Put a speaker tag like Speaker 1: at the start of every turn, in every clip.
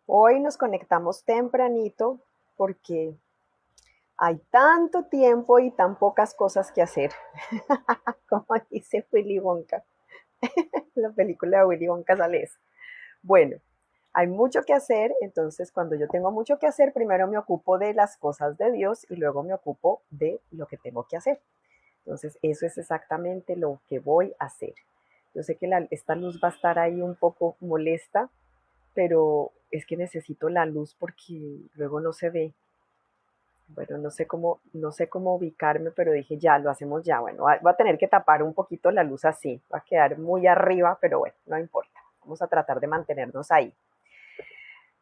Speaker 1: Hoy nos conectamos tempranito porque hay tanto tiempo y tan pocas cosas que hacer, como dice Willy Wonka. En la película de Willy Wonka sale eso. Bueno, hay mucho que hacer, entonces cuando yo tengo mucho que hacer, primero me ocupo de las cosas de Dios y luego me ocupo de lo que tengo que hacer. Entonces eso es exactamente lo que voy a hacer. Yo sé que esta luz va a estar ahí un poco molesta, pero es que necesito la luz porque luego no se ve. Bueno, no sé cómo ubicarme, pero dije, ya, lo hacemos ya. Bueno, voy a tener que tapar un poquito la luz así. Va a quedar muy arriba, pero bueno, no importa. Vamos a tratar de mantenernos ahí.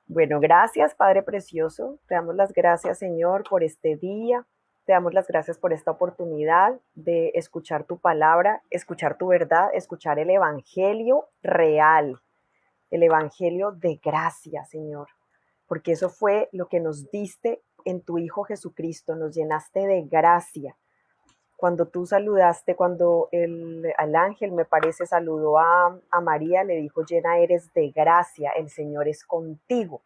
Speaker 1: Bueno, gracias, Padre Precioso. Te damos las gracias, Señor, por este día. Te damos las gracias por esta oportunidad de escuchar tu palabra, escuchar tu verdad, escuchar el Evangelio real, el Evangelio de gracia, Señor, porque eso fue lo que nos diste en tu Hijo Jesucristo, nos llenaste de gracia. Cuando tú saludaste, cuando al ángel, me parece, saludó a María, le dijo, llena eres de gracia, el Señor es contigo.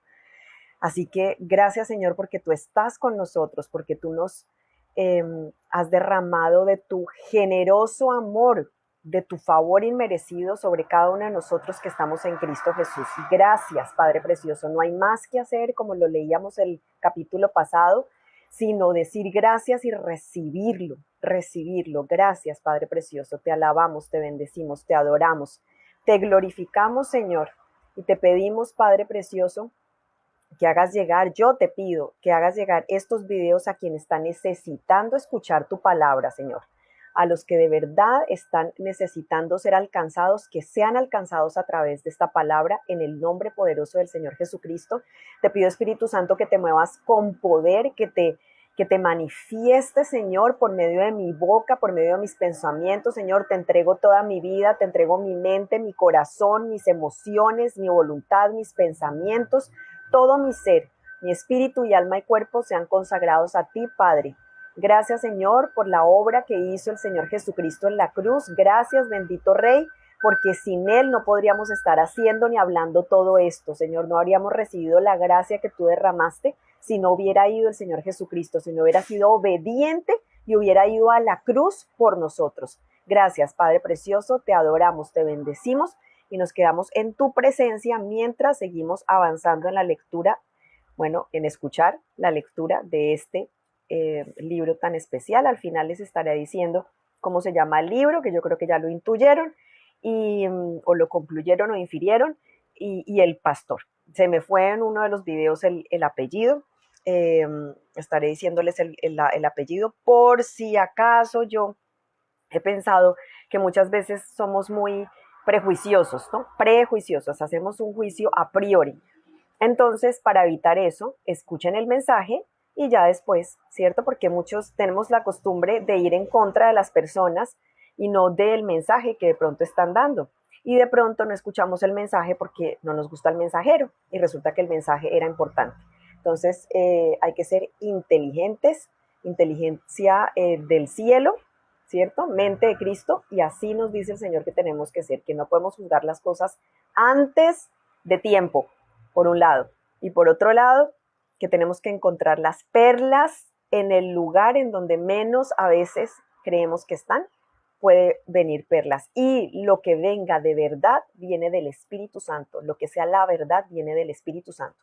Speaker 1: Así que gracias, Señor, porque tú estás con nosotros, porque tú nos eh, has derramado de tu generoso amor, de tu favor inmerecido sobre cada uno de nosotros que estamos en Cristo Jesús. Gracias, Padre Precioso. No hay más que hacer, como lo leíamos el capítulo pasado, sino decir gracias y recibirlo, recibirlo. Gracias, Padre Precioso. Te alabamos, te bendecimos, te adoramos, te glorificamos, Señor. Y te pedimos, Padre Precioso, que hagas llegar, yo te pido que hagas llegar estos videos a quienes están necesitando escuchar tu palabra, Señor. A los que de verdad están necesitando ser alcanzados, que sean alcanzados a través de esta palabra, en el nombre poderoso del Señor Jesucristo. Te pido, Espíritu Santo, que te muevas con poder, que te manifieste, Señor, por medio de mi boca, por medio de mis pensamientos. Señor, te entrego toda mi vida, te entrego mi mente, mi corazón, mis emociones, mi voluntad, mis pensamientos, todo mi ser, mi espíritu y alma y cuerpo sean consagrados a ti, Padre. Gracias, Señor, por la obra que hizo el Señor Jesucristo en la cruz. Gracias, bendito Rey, porque sin Él no podríamos estar haciendo ni hablando todo esto. Señor, no habríamos recibido la gracia que tú derramaste si no hubiera ido el Señor Jesucristo, si no hubiera sido obediente y hubiera ido a la cruz por nosotros. Gracias, Padre Precioso, te adoramos, te bendecimos y nos quedamos en tu presencia mientras seguimos avanzando en la lectura, bueno, en escuchar la lectura de este libro tan especial. Al final les estaré diciendo cómo se llama el libro, que yo creo que ya lo intuyeron, o lo concluyeron o infirieron, y el pastor. Se me fue en uno de los videos el apellido. Eh, Estaré diciéndoles el apellido por si acaso. Yo he pensado que muchas veces somos muy prejuiciosos, ¿no? Prejuiciosos, hacemos un juicio a priori. Entonces, para evitar eso, escuchen el mensaje y ya después, ¿cierto? Porque muchos tenemos la costumbre de ir en contra de las personas y no del mensaje que de pronto están dando. Y de pronto no escuchamos el mensaje porque no nos gusta el mensajero y resulta que el mensaje era importante. Entonces, hay que ser inteligentes, inteligencia del cielo, ¿cierto? Mente de Cristo, y así nos dice el Señor que tenemos que ser, que no podemos juzgar las cosas antes de tiempo, por un lado, y por otro lado, que tenemos que encontrar las perlas en el lugar en donde menos a veces creemos que están, puede venir perlas. Y lo que venga de verdad viene del Espíritu Santo, lo que sea la verdad viene del Espíritu Santo.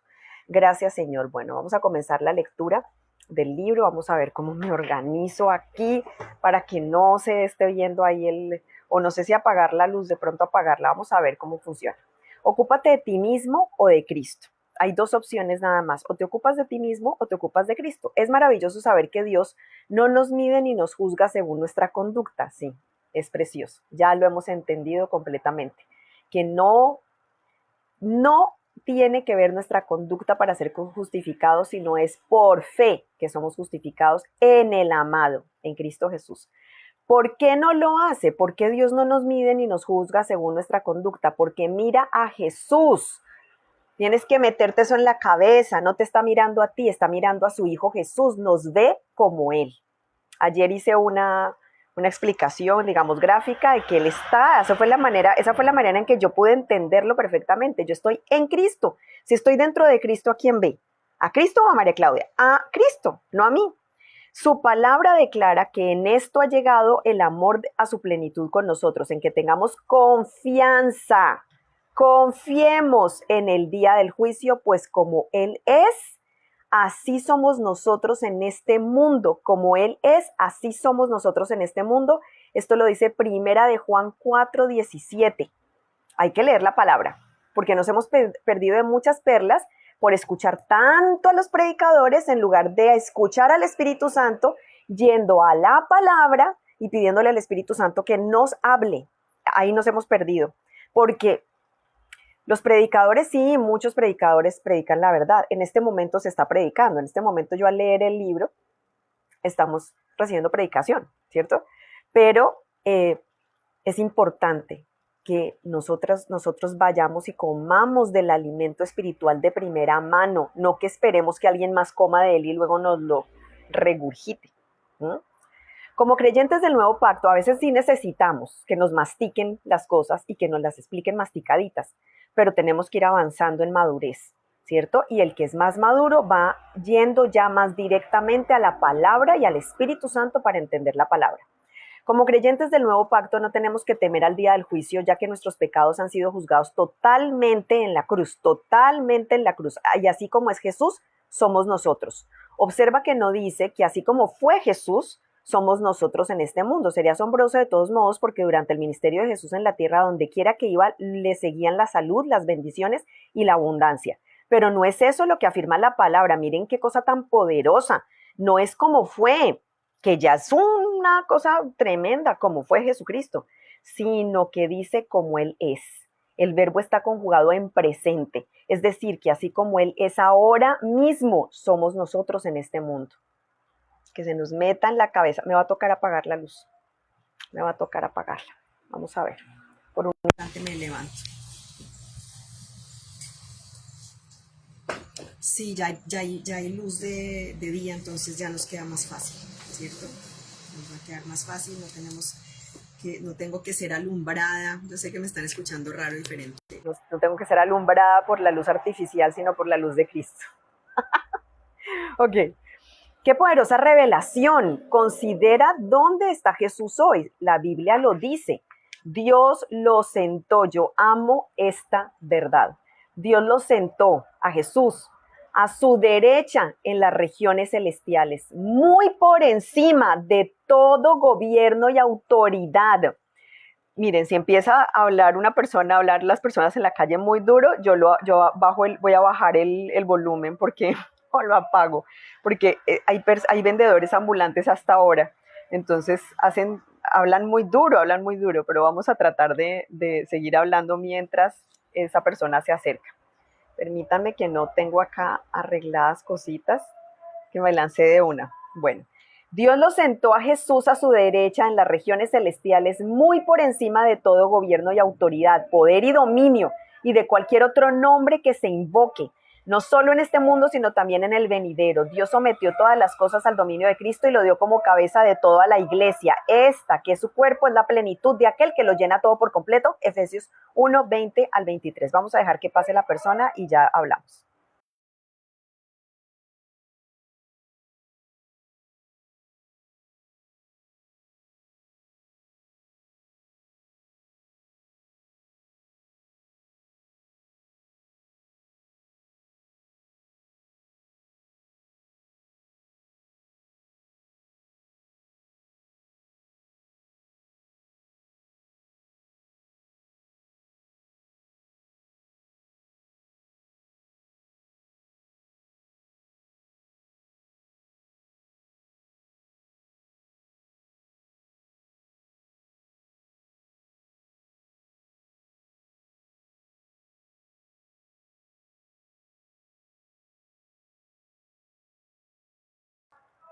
Speaker 1: Gracias, Señor. Bueno, vamos a comenzar la lectura del libro. Vamos a ver cómo me organizo aquí para que no se esté viendo ahí o no sé si apagar la luz, de pronto apagarla. Vamos a ver cómo funciona. Ocúpate de ti mismo o de Cristo. Hay dos opciones nada más, o te ocupas de ti mismo o te ocupas de Cristo. Es maravilloso saber que Dios no nos mide ni nos juzga según nuestra conducta, sí, es precioso, ya lo hemos entendido completamente, que no tiene que ver nuestra conducta para ser justificados, sino es por fe que somos justificados en el amado, en Cristo Jesús. ¿Por qué no lo hace? ¿Por qué Dios no nos mide ni nos juzga según nuestra conducta? Porque mira a Jesús. Tienes que meterte eso en la cabeza, no te está mirando a ti, está mirando a su Hijo Jesús, nos ve como Él. Ayer hice una explicación, digamos, gráfica de que Él está. Esa fue la manera en que yo pude entenderlo perfectamente. Yo estoy en Cristo. Si estoy dentro de Cristo, ¿a quién ve? ¿A Cristo o a María Claudia? A Cristo, no a mí. Su palabra declara que en esto ha llegado el amor a su plenitud con nosotros, en que tengamos confianza. Confiemos en el día del juicio, pues como Él es, así somos nosotros en este mundo. Como Él es, así somos nosotros en este mundo. Esto lo dice Primera de Juan 4:17. Hay que leer la palabra, porque nos hemos perdido de muchas perlas por escuchar tanto a los predicadores en lugar de escuchar al Espíritu Santo, yendo a la palabra y pidiéndole al Espíritu Santo que nos hable. Ahí nos hemos perdido, porque los predicadores, sí, muchos predicadores predican la verdad. En este momento se está predicando. En este momento yo al leer el libro estamos recibiendo predicación, ¿cierto? Pero es importante que nosotros vayamos y comamos del alimento espiritual de primera mano, no que esperemos que alguien más coma de él y luego nos lo regurgite. ¿Mm? Como creyentes del nuevo pacto, a veces sí necesitamos que nos mastiquen las cosas y que nos las expliquen masticaditas, pero tenemos que ir avanzando en madurez, ¿cierto? Y el que es más maduro va yendo ya más directamente a la palabra y al Espíritu Santo para entender la palabra. Como creyentes del nuevo pacto no tenemos que temer al día del juicio, ya que nuestros pecados han sido juzgados totalmente en la cruz, y así como es Jesús, somos nosotros. Observa que no dice que así como fue Jesús, somos nosotros en este mundo. Sería asombroso de todos modos porque durante el ministerio de Jesús en la tierra, donde quiera que iba, le seguían la salud, las bendiciones y la abundancia. Pero no es eso lo que afirma la palabra. Miren qué cosa tan poderosa. No es como fue, que ya es una cosa tremenda como fue Jesucristo, sino que dice como Él es. El verbo está conjugado en presente, es decir, que así como Él es ahora mismo, somos nosotros en este mundo. Que se nos meta en la cabeza. Me va a tocar apagar la luz. Me va a tocar apagarla. Vamos a ver. Por un instante me levanto. Sí, ya hay luz de día, entonces ya nos queda más fácil, ¿cierto? Nos va a quedar más fácil, no tengo que ser alumbrada. Yo sé que me están escuchando raro, diferente. No tengo que ser alumbrada por la luz artificial, sino por la luz de Cristo. Ok. ¡Qué poderosa revelación! Considera dónde está Jesús hoy. La Biblia lo dice. Dios lo sentó. Yo amo esta verdad. Dios lo sentó a Jesús a su derecha en las regiones celestiales, muy por encima de todo gobierno y autoridad. Miren, si empieza a hablar una persona, a hablar las personas en la calle muy duro, voy a bajar el volumen porque o lo apago, porque hay vendedores ambulantes hasta ahora, entonces hablan muy duro, pero vamos a tratar de seguir hablando mientras esa persona se acerca. Permítanme que no tengo acá arregladas cositas, que me lancé de una. Bueno. Dios lo sentó a Jesús a su derecha en las regiones celestiales, muy por encima de todo gobierno y autoridad, poder y dominio, y de cualquier otro nombre que se invoque, no solo en este mundo, sino también en el venidero. Dios sometió todas las cosas al dominio de Cristo y lo dio como cabeza de toda la iglesia. Esta, que es su cuerpo, es la plenitud de aquel que lo llena todo por completo. Efesios 1, 20 al 23. Vamos a dejar que pase la persona y ya hablamos.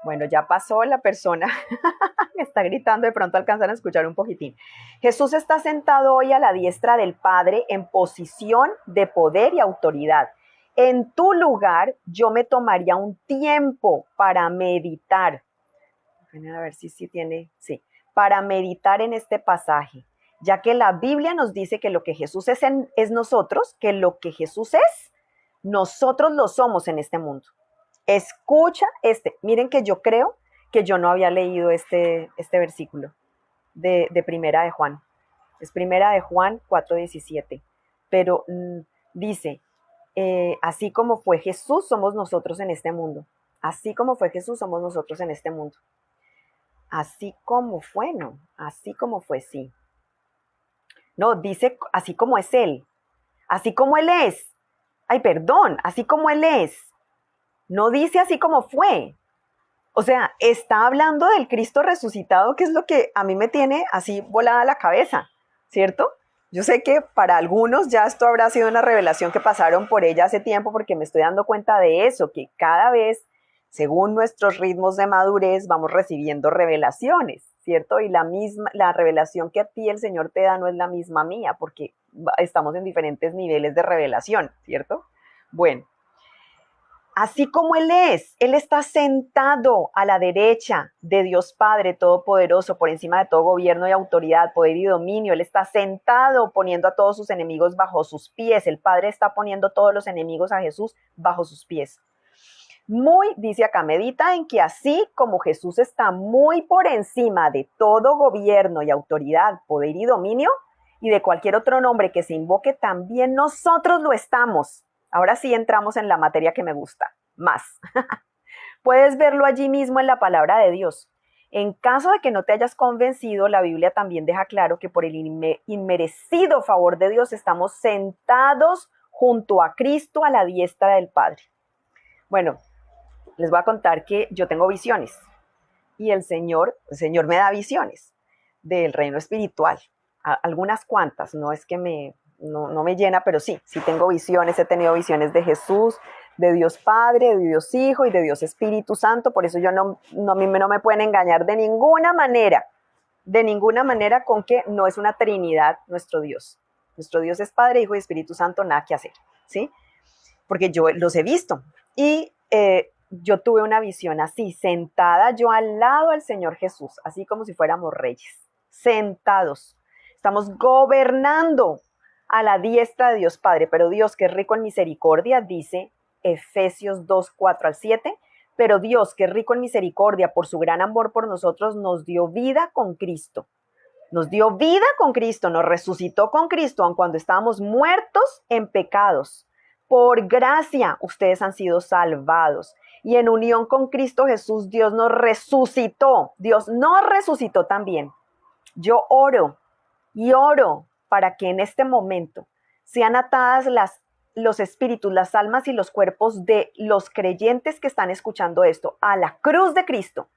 Speaker 1: Bueno, ya pasó la persona que está gritando, de pronto alcanzan a escuchar un poquitín. Jesús está sentado hoy a la diestra del Padre en posición de poder y autoridad. En tu lugar, yo me tomaría un tiempo para meditar. A ver si tiene, sí. para meditar en este pasaje, ya que la Biblia nos dice que lo que Jesús es nosotros, que lo que Jesús es, nosotros lo somos en este mundo. Escucha miren que yo creo que yo no había leído este versículo de Primera de Juan. Es Primera de Juan 4:17. Pero dice, así como fue Jesús, somos nosotros en este mundo. Así como fue Jesús, somos nosotros en este mundo. Así como fue, no. Así como fue, sí. No, dice así como es Él. Así como Él es. Ay, perdón, así como Él es. No dice así como fue. O sea, está hablando del Cristo resucitado, que es lo que a mí me tiene así volada la cabeza, ¿cierto? Yo sé que para algunos ya esto habrá sido una revelación que pasaron por ella hace tiempo, porque me estoy dando cuenta de eso, que cada vez, según nuestros ritmos de madurez, vamos recibiendo revelaciones, ¿cierto? Y la revelación que a ti el Señor te da no es la misma mía, porque estamos en diferentes niveles de revelación, ¿cierto? Bueno. Así como Él está sentado a la derecha de Dios Padre Todopoderoso, por encima de todo gobierno y autoridad, poder y dominio. Él está sentado poniendo a todos sus enemigos bajo sus pies. El Padre está poniendo todos los enemigos a Jesús bajo sus pies. Dice acá, medita en que así como Jesús está muy por encima de todo gobierno y autoridad, poder y dominio, y de cualquier otro nombre que se invoque, también nosotros lo estamos. Ahora sí entramos en la materia que me gusta, más. Puedes verlo allí mismo en la palabra de Dios. En caso de que no te hayas convencido, la Biblia también deja claro que por el inmerecido favor de Dios estamos sentados junto a Cristo a la diestra del Padre. Bueno, les voy a contar que yo tengo visiones y el Señor me da visiones del reino espiritual. Algunas cuantas, no es que no me llena, pero sí tengo visiones. He tenido visiones de Jesús, de Dios Padre, de Dios Hijo y de Dios Espíritu Santo. Por eso a mí no me pueden engañar de ninguna manera con que no es una Trinidad nuestro Dios. Nuestro Dios es Padre, Hijo y Espíritu Santo, nada que hacer, ¿sí? Porque yo los he visto. Y yo tuve una visión así, sentada yo al lado del Señor Jesús, así como si fuéramos reyes, sentados. Estamos gobernando a la diestra de Dios Padre, pero Dios, que es rico en misericordia, dice Efesios 2:4-7, pero Dios, que es rico en misericordia por su gran amor por nosotros, nos dio vida con Cristo. Nos dio vida con Cristo, nos resucitó con Cristo, aun cuando estábamos muertos en pecados. Por gracia ustedes han sido salvados. Y en unión con Cristo Jesús, Dios nos resucitó. Dios nos resucitó también. Yo oro para que en este momento sean atadas los espíritus, las almas y los cuerpos de los creyentes que están escuchando esto a la cruz de Cristo,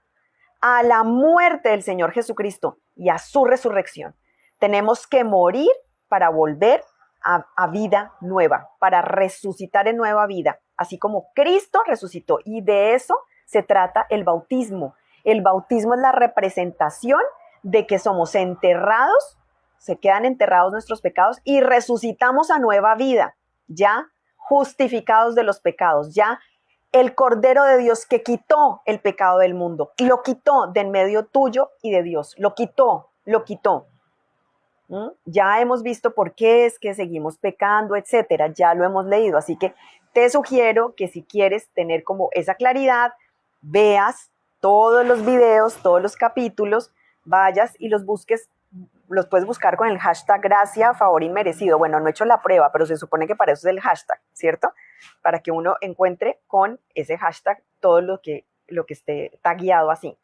Speaker 1: a la muerte del Señor Jesucristo y a su resurrección. Tenemos que morir para volver a vida nueva, para resucitar en nueva vida, así como Cristo resucitó. Y de eso se trata el bautismo. El bautismo es la representación de que somos enterrados, se quedan enterrados nuestros pecados y resucitamos a nueva vida, ya justificados de los pecados, ya el Cordero de Dios que quitó el pecado del mundo, lo quitó de en medio tuyo y de Dios, lo quitó. Ya hemos visto por qué es que seguimos pecando, etcétera, ya lo hemos leído, así que te sugiero que si quieres tener como esa claridad, veas todos los videos, todos los capítulos, vayas y los busques. Los puedes buscar con el hashtag gracia, favor inmerecido. Bueno, no he hecho la prueba, pero se supone que para eso es el hashtag, ¿cierto? Para que uno encuentre con ese hashtag todo lo que esté tagueado así.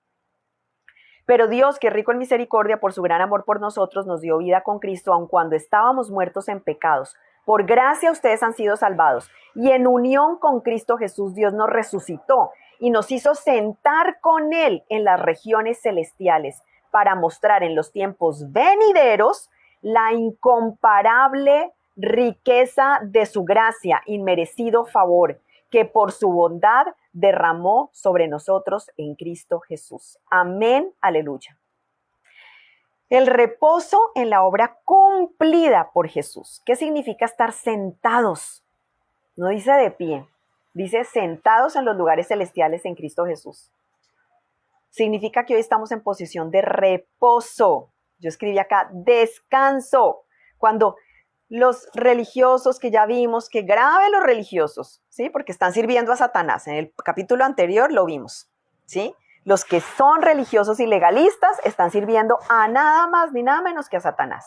Speaker 1: Pero Dios, que es rico en misericordia, por su gran amor por nosotros, nos dio vida con Cristo, aun cuando estábamos muertos en pecados. Por gracia ustedes han sido salvados. Y en unión con Cristo Jesús, Dios nos resucitó y nos hizo sentar con Él en las regiones celestiales, para mostrar en los tiempos venideros la incomparable riqueza de su gracia, inmerecido favor, que por su bondad derramó sobre nosotros en Cristo Jesús. Amén, aleluya. El reposo en la obra cumplida por Jesús. ¿Qué significa estar sentados? No dice de pie, dice sentados en los lugares celestiales en Cristo Jesús. significa que hoy estamos en posición de reposo. Yo escribí acá, descanso. Cuando los religiosos que ya vimos, que grave los religiosos, ¿sí? Porque están sirviendo a Satanás. En el capítulo anterior lo vimos, ¿sí? Los que son religiosos y legalistas están sirviendo a nada más ni nada menos que a Satanás.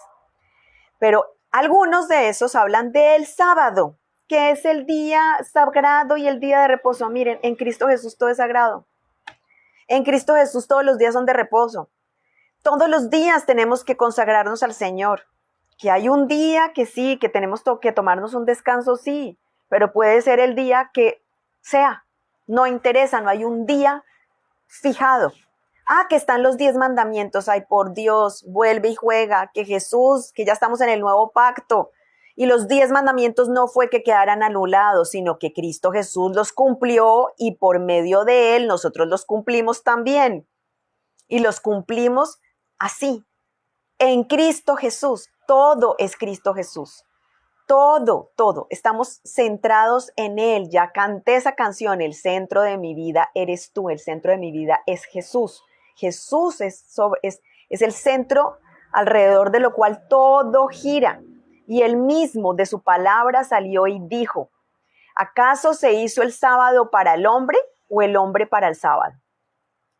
Speaker 1: Pero algunos de esos hablan del sábado, que es el día sagrado y el día de reposo. Miren, en Cristo Jesús todo es sagrado. En Cristo Jesús todos los días son de reposo. Todos los días tenemos que consagrarnos al Señor. Que hay un día que sí, que tenemos que tomarnos un descanso, sí, pero puede ser el día que sea. No interesa, no hay un día fijado. Que están los 10 mandamientos. Ay, por Dios, vuelve y juega. Que Jesús, que ya estamos en el nuevo pacto. Y los 10 mandamientos no fue que quedaran anulados, sino que Cristo Jesús los cumplió y por medio de Él nosotros los cumplimos también. Y los cumplimos así. En Cristo Jesús. Todo es Cristo Jesús. Todo. Estamos centrados en Él. Ya canté esa canción. El centro de mi vida eres tú. El centro de mi vida es Jesús. Jesús es el centro alrededor de lo cual todo gira. Y Él mismo de su palabra salió y dijo, ¿acaso se hizo el sábado para el hombre o el hombre para el sábado?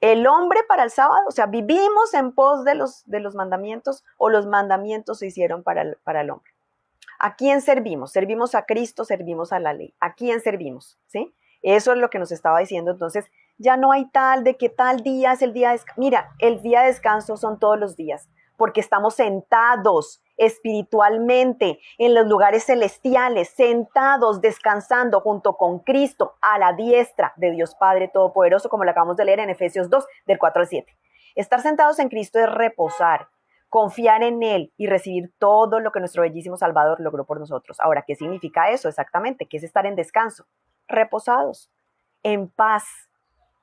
Speaker 1: El hombre para el sábado, o sea, vivimos en pos de los mandamientos o los mandamientos se hicieron para el hombre. ¿A quién servimos? Servimos a Cristo, servimos a la ley. ¿A quién servimos? ¿Sí? Eso es lo que nos estaba diciendo. Entonces, ya no hay tal de que tal día es el día de descanso. Mira, el día de descanso son todos los días, porque estamos sentados espiritualmente en los lugares celestiales, sentados, descansando junto con Cristo a la diestra de Dios Padre Todopoderoso, como lo acabamos de leer en Efesios 2, del 4 al 7. Estar sentados en Cristo es reposar, confiar en Él y recibir todo lo que nuestro bellísimo Salvador logró por nosotros. Ahora, ¿qué significa eso exactamente? ¿Qué es estar en descanso? Reposados, en paz,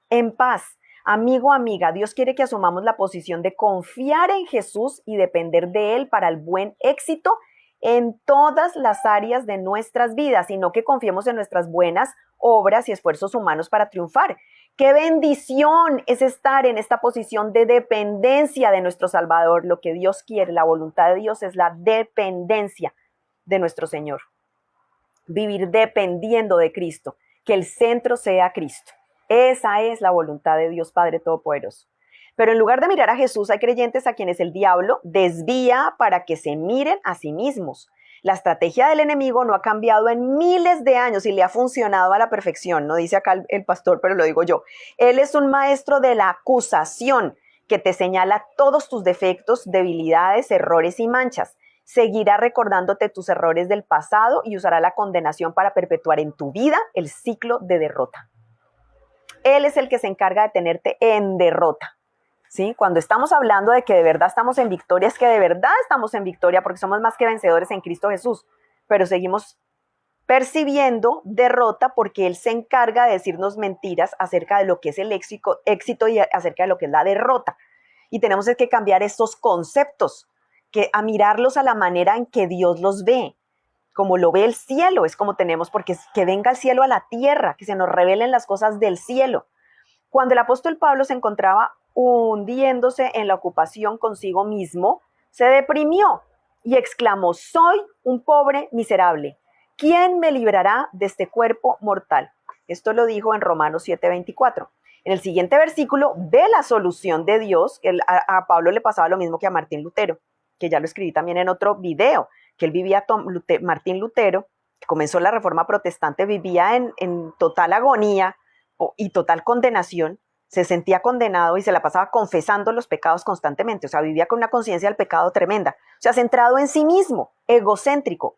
Speaker 1: en paz. Amigo, amiga, Dios quiere que asumamos la posición de confiar en Jesús y depender de Él para el buen éxito en todas las áreas de nuestras vidas, y no que confiemos en nuestras buenas obras y esfuerzos humanos para triunfar. ¡Qué bendición es estar en esta posición de dependencia de nuestro Salvador! Lo que Dios quiere, la voluntad de Dios es la dependencia de nuestro Señor. Vivir dependiendo de Cristo, que el centro sea Cristo. Esa es la voluntad de Dios Padre Todopoderoso. Pero en lugar de mirar a Jesús, hay creyentes a quienes el diablo desvía para que se miren a sí mismos. La estrategia del enemigo no ha cambiado en miles de años y le ha funcionado a la perfección. No dice acá el pastor, pero lo digo yo. Él es un maestro de la acusación que te señala todos tus defectos, debilidades, errores y manchas. Seguirá recordándote tus errores del pasado y usará la condenación para perpetuar en tu vida el ciclo de derrota. Él es el que se encarga de tenerte en derrota, ¿sí? Cuando estamos hablando de que de verdad estamos en victoria, es que de verdad estamos en victoria porque somos más que vencedores en Cristo Jesús, pero seguimos percibiendo derrota porque Él se encarga de decirnos mentiras acerca de lo que es el éxito y acerca de lo que es la derrota. Y tenemos que cambiar estos conceptos, a mirarlos a la manera en que Dios los ve. Como lo ve el cielo, es como tenemos, porque que venga el cielo a la tierra, que se nos revelen las cosas del cielo. Cuando el apóstol Pablo se encontraba hundiéndose en la ocupación consigo mismo, se deprimió y exclamó, soy un pobre miserable. ¿Quién me librará de este cuerpo mortal? Esto lo dijo en Romanos 7:24. En el siguiente versículo ve la solución de Dios. A Pablo le pasaba lo mismo que a Martín Lutero, que ya lo escribí también en otro video, que él vivía, Martín Lutero, que comenzó la Reforma Protestante, vivía en total agonía y total condenación, se sentía condenado y se la pasaba confesando los pecados constantemente, o sea, vivía con una conciencia del pecado tremenda, o sea, centrado en sí mismo, egocéntrico.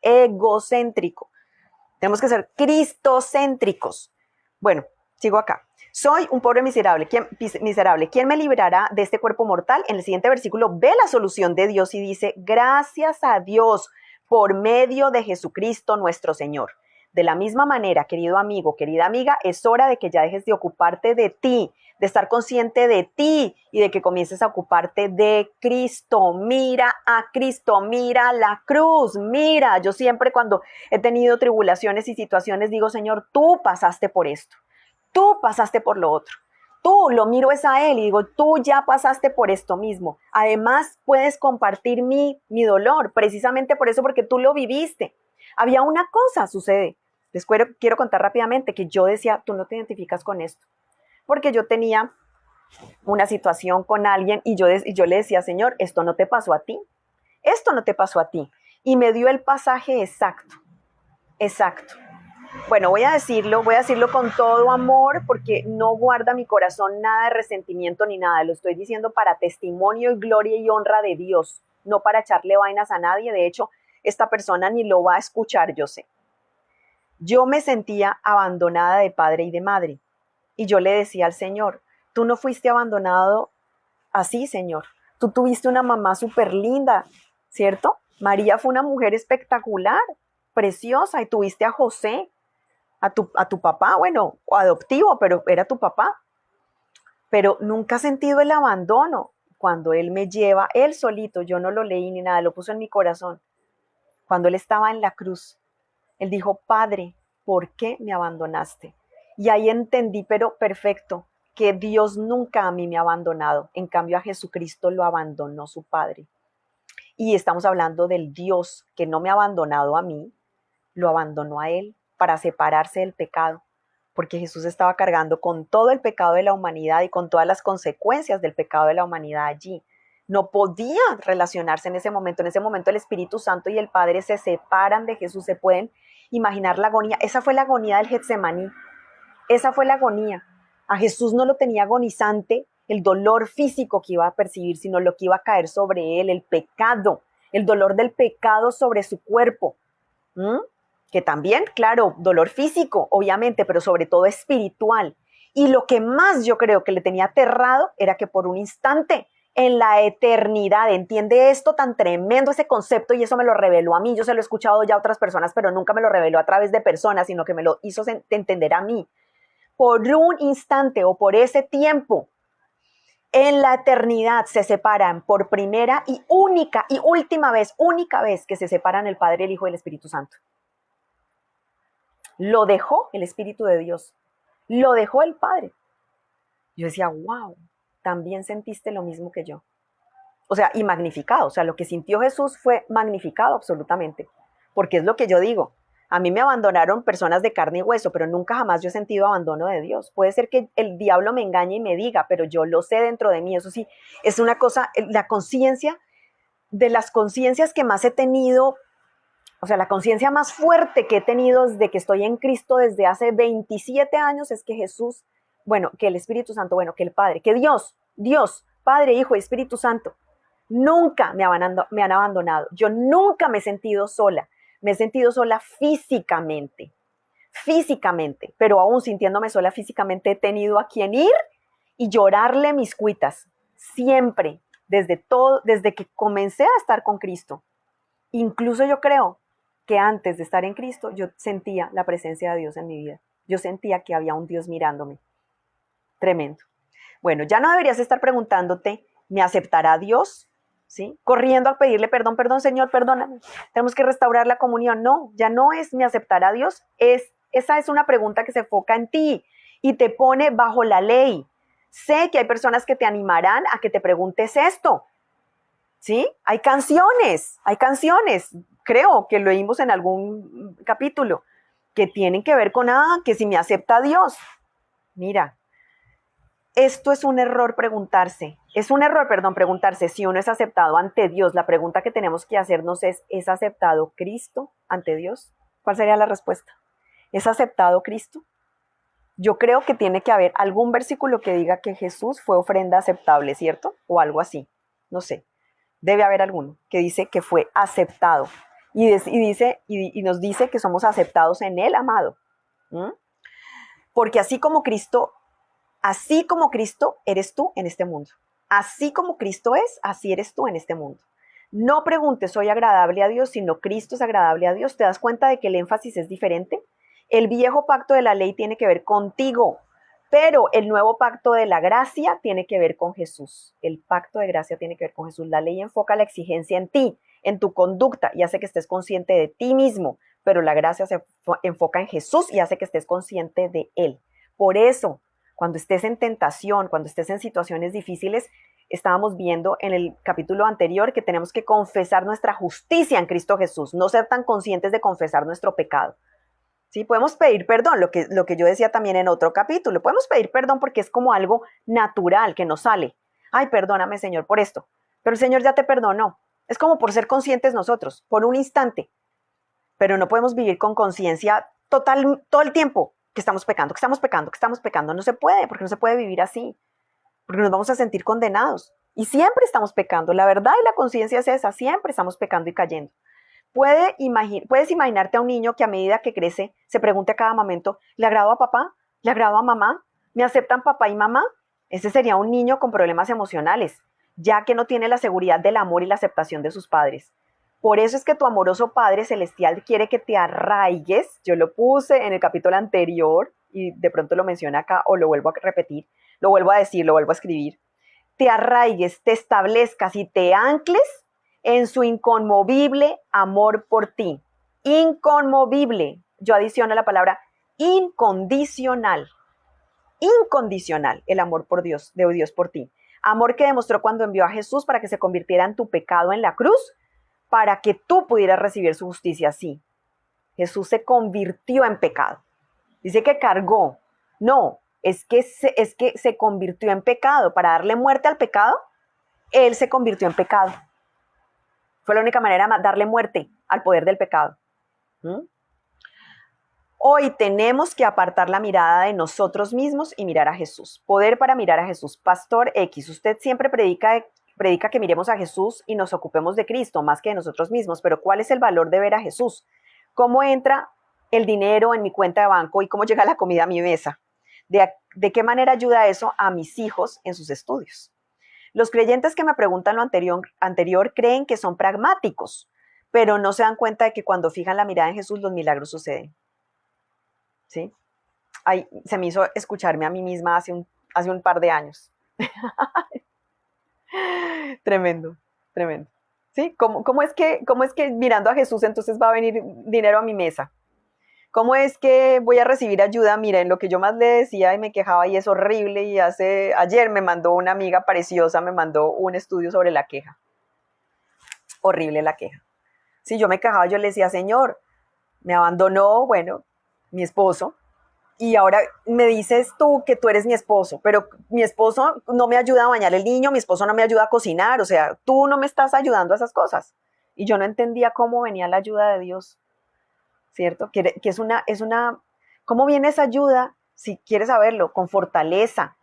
Speaker 1: Tenemos que ser cristocéntricos. Bueno, sigo acá. Soy un pobre miserable. ¿Quién me librará de este cuerpo mortal? En el siguiente versículo ve la solución de Dios y dice, gracias a Dios por medio de Jesucristo nuestro Señor. De la misma manera, querido amigo, querida amiga, es hora de que ya dejes de ocuparte de ti, de estar consciente de ti y de que comiences a ocuparte de Cristo. Mira a Cristo, mira la cruz, mira. Yo siempre cuando he tenido tribulaciones y situaciones digo, Señor, tú pasaste por esto, tú pasaste por lo otro. tú lo miro es a él y digo, tú ya pasaste por esto mismo. Además, puedes compartir mi dolor, precisamente por eso, porque tú lo viviste. Había una cosa, sucede. Quiero contar rápidamente que yo decía, tú no te identificas con esto. Porque yo tenía una situación con alguien y yo le decía, Señor, esto no te pasó a ti. Esto no te pasó a ti. Y me dio el pasaje exacto. Exacto. Bueno, voy a decirlo con todo amor porque no guarda mi corazón nada de resentimiento ni nada. Lo estoy diciendo para testimonio y gloria y honra de Dios, no para echarle vainas a nadie. De hecho, esta persona ni lo va a escuchar, yo sé. Yo me sentía abandonada de padre y de madre. Y yo le decía al Señor, tú no fuiste abandonado así, Señor. Tú tuviste una mamá súper linda, ¿cierto? María fue una mujer espectacular, preciosa, y tuviste a José, a tu papá, bueno, adoptivo, pero era tu papá. Pero nunca has sentido el abandono. Cuando él me lleva, él solito, yo no lo leí ni nada, lo puso en mi corazón. Cuando él estaba en la cruz, él dijo, Padre, ¿por qué me abandonaste? Y ahí entendí, pero perfecto, que Dios nunca a mí me ha abandonado. En cambio, a Jesucristo lo abandonó su Padre. Y estamos hablando del Dios que no me ha abandonado a mí, lo abandonó a él para separarse del pecado, porque Jesús estaba cargando con todo el pecado de la humanidad y con todas las consecuencias del pecado de la humanidad allí. No podía relacionarse en ese momento. En ese momento el Espíritu Santo y el Padre se separan de Jesús. Se pueden imaginar la agonía. Esa fue la agonía del Getsemaní. Esa fue la agonía. A Jesús no lo tenía agonizante el dolor físico que iba a percibir, sino lo que iba a caer sobre él, el pecado, el dolor del pecado sobre su cuerpo. Que también, claro, dolor físico, obviamente, pero sobre todo espiritual. Y lo que más yo creo que le tenía aterrado era que por un instante, en la eternidad, entiende esto tan tremendo, ese concepto, y eso me lo reveló a mí. Yo se lo he escuchado ya a otras personas, pero nunca me lo reveló a través de personas, sino que me lo hizo entender a mí. Por un instante o por ese tiempo, en la eternidad se separan por primera y única y última vez, única vez que se separan el Padre, el Hijo y el Espíritu Santo. Lo dejó el Espíritu de Dios. Lo dejó el Padre. Yo decía, wow, también sentiste lo mismo que yo. O sea, y magnificado. O sea, lo que sintió Jesús fue magnificado absolutamente. Porque es lo que yo digo. A mí me abandonaron personas de carne y hueso, pero nunca jamás yo he sentido abandono de Dios. Puede ser que el diablo me engañe y me diga, pero yo lo sé dentro de mí. Eso sí, es una cosa, la conciencia, de las conciencias que más he tenido. O sea, la conciencia más fuerte que he tenido desde que estoy en Cristo desde hace 27 años es que Jesús, bueno, que el Espíritu Santo, bueno, que el Padre, que Dios, Padre, Hijo y Espíritu Santo, nunca me han abandonado. Yo nunca me he sentido sola. Me he sentido sola físicamente, pero aún sintiéndome sola físicamente he tenido a quien ir y llorarle mis cuitas, siempre, desde que comencé a estar con Cristo. Incluso yo creo que antes de estar en Cristo, yo sentía la presencia de Dios en mi vida. Yo sentía que había un Dios mirándome. Tremendo. Bueno, ya no deberías estar preguntándote, ¿me aceptará Dios? ¿Sí? Corriendo a pedirle perdón, Señor, perdóname. Tenemos que restaurar la comunión. No, ya no es ¿me aceptará Dios? Esa es una pregunta que se enfoca en ti y te pone bajo la ley. Sé que hay personas que te animarán a que te preguntes esto. ¿Sí? Hay canciones, creo que lo oímos en algún capítulo, que tienen que ver con, que si me acepta Dios. Mira, esto es un error preguntarse si uno es aceptado ante Dios. La pregunta que tenemos que hacernos ¿es aceptado Cristo ante Dios? ¿Cuál sería la respuesta? ¿Es aceptado Cristo? Yo creo que tiene que haber algún versículo que diga que Jesús fue ofrenda aceptable, ¿cierto? O algo así, no sé. Debe haber alguno que dice que fue aceptado y nos dice que somos aceptados en el amado. Porque así como Cristo eres tú en este mundo. Así como Cristo es, así eres tú en este mundo. No preguntes, ¿soy agradable a Dios? Sino Cristo es agradable a Dios. ¿Te das cuenta de que el énfasis es diferente? El viejo pacto de la ley tiene que ver contigo, pero el nuevo pacto de la gracia tiene que ver con Jesús. El pacto de gracia tiene que ver con Jesús. La ley enfoca la exigencia en ti, en tu conducta, y hace que estés consciente de ti mismo, pero la gracia se enfoca en Jesús y hace que estés consciente de Él. Por eso Cuando estés en tentación, cuando estés en situaciones difíciles, estábamos viendo en el capítulo anterior que tenemos que confesar nuestra justicia en Cristo Jesús, no ser tan conscientes de confesar nuestro pecado. ¿Sí? Podemos pedir perdón, lo que yo decía también en otro capítulo, podemos pedir perdón porque es como algo natural que nos sale. Ay, perdóname, Señor, por esto. Pero el Señor ya te perdonó. Es como por ser conscientes nosotros, por un instante. Pero no podemos vivir con conciencia total todo el tiempo que estamos pecando, que estamos pecando, que estamos pecando. No se puede, porque no se puede vivir así, porque nos vamos a sentir condenados. Y siempre estamos pecando. La verdad y la conciencia es esa, siempre estamos pecando y cayendo. Puedes imaginarte a un niño que a medida que crece se pregunte a cada momento, ¿le agrado a papá? ¿Le agrado a mamá? ¿Me aceptan papá y mamá? Ese sería un niño con problemas emocionales, ya que no tiene la seguridad del amor y la aceptación de sus padres. Por eso es que tu amoroso Padre Celestial quiere que te arraigues. Yo lo puse en el capítulo anterior y de pronto lo menciona acá o lo vuelvo a repetir, lo vuelvo a decir, lo vuelvo a escribir. Te arraigues, te establezcas y te ancles en su inconmovible amor por ti. Inconmovible. Yo adiciono la palabra incondicional. Incondicional el amor por Dios, de Dios por ti. Amor que demostró cuando envió a Jesús para que se convirtiera en tu pecado en la cruz, para que tú pudieras recibir su justicia así. Jesús se convirtió en pecado. Dice que cargó. No, es que se convirtió en pecado. Para darle muerte al pecado, Él se convirtió en pecado. Fue la única manera de darle muerte al poder del pecado. Hoy tenemos que apartar la mirada de nosotros mismos y mirar a Jesús. Poder para mirar a Jesús. Pastor X, usted siempre predica que miremos a Jesús y nos ocupemos de Cristo más que de nosotros mismos, pero ¿cuál es el valor de ver a Jesús? ¿Cómo entra el dinero en mi cuenta de banco y cómo llega la comida a mi mesa? ¿De qué manera ayuda eso a mis hijos en sus estudios? Los creyentes que me preguntan lo anterior creen que son pragmáticos, pero no se dan cuenta de que cuando fijan la mirada en Jesús los milagros suceden. ¿Sí? Ay, se me hizo escucharme a mí misma hace un par de años. Tremendo, tremendo. ¿Sí? ¿Cómo es que mirando a Jesús entonces va a venir dinero a mi mesa? ¿Cómo es que voy a recibir ayuda? Miren, lo que yo más le decía y me quejaba y es horrible y ayer me mandó una amiga preciosa, me mandó un estudio sobre la queja. Horrible la queja. Si yo me quejaba, yo le decía, Señor, me abandonó, bueno, mi esposo, y ahora me dices tú que tú eres mi esposo, pero mi esposo no me ayuda a bañar el niño, mi esposo no me ayuda a cocinar, o sea, tú no me estás ayudando a esas cosas. Y yo no entendía cómo venía la ayuda de Dios, ¿cierto? Que ¿cómo viene esa ayuda? Si quieres saberlo, con fortaleza,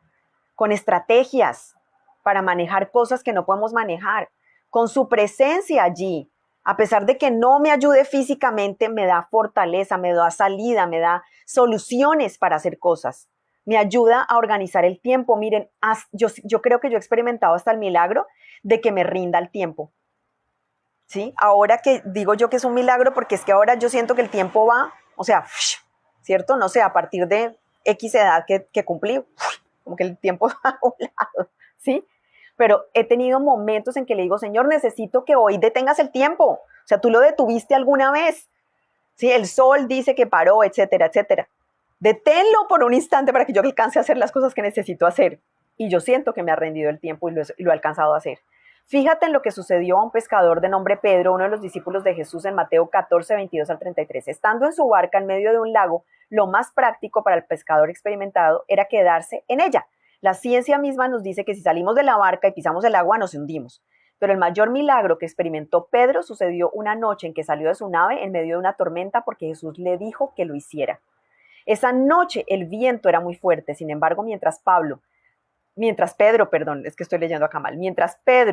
Speaker 1: con estrategias para manejar cosas que no podemos manejar, con su presencia allí. A pesar de que no me ayude físicamente, me da fortaleza, me da salida, me da soluciones para hacer cosas. Me ayuda a organizar el tiempo. Miren, yo creo que yo he experimentado hasta el milagro de que me rinda el tiempo. ¿Sí? Ahora que digo yo que es un milagro porque es que ahora yo siento que el tiempo va, o sea, ¿cierto? No sé, a partir de X edad que cumplí, como que el tiempo va a un lado, ¿sí? Pero he tenido momentos en que le digo, Señor, necesito que hoy detengas el tiempo. O sea, tú lo detuviste alguna vez. ¿Sí? El sol dice que paró, etcétera, etcétera. Deténlo por un instante para que yo alcance a hacer las cosas que necesito hacer. Y yo siento que me ha rendido el tiempo y lo he alcanzado a hacer. Fíjate en lo que sucedió a un pescador de nombre Pedro, uno de los discípulos de Jesús, en Mateo 14, 22 al 33. Estando en su barca en medio de un lago, lo más práctico para el pescador experimentado era quedarse en ella. La ciencia misma nos dice que si salimos de la barca y pisamos el agua, nos hundimos. Pero el mayor milagro que experimentó Pedro sucedió una noche en que salió de su nave en medio de una tormenta porque Jesús le dijo que lo hiciera. Esa noche el viento era muy fuerte, sin embargo, mientras Pedro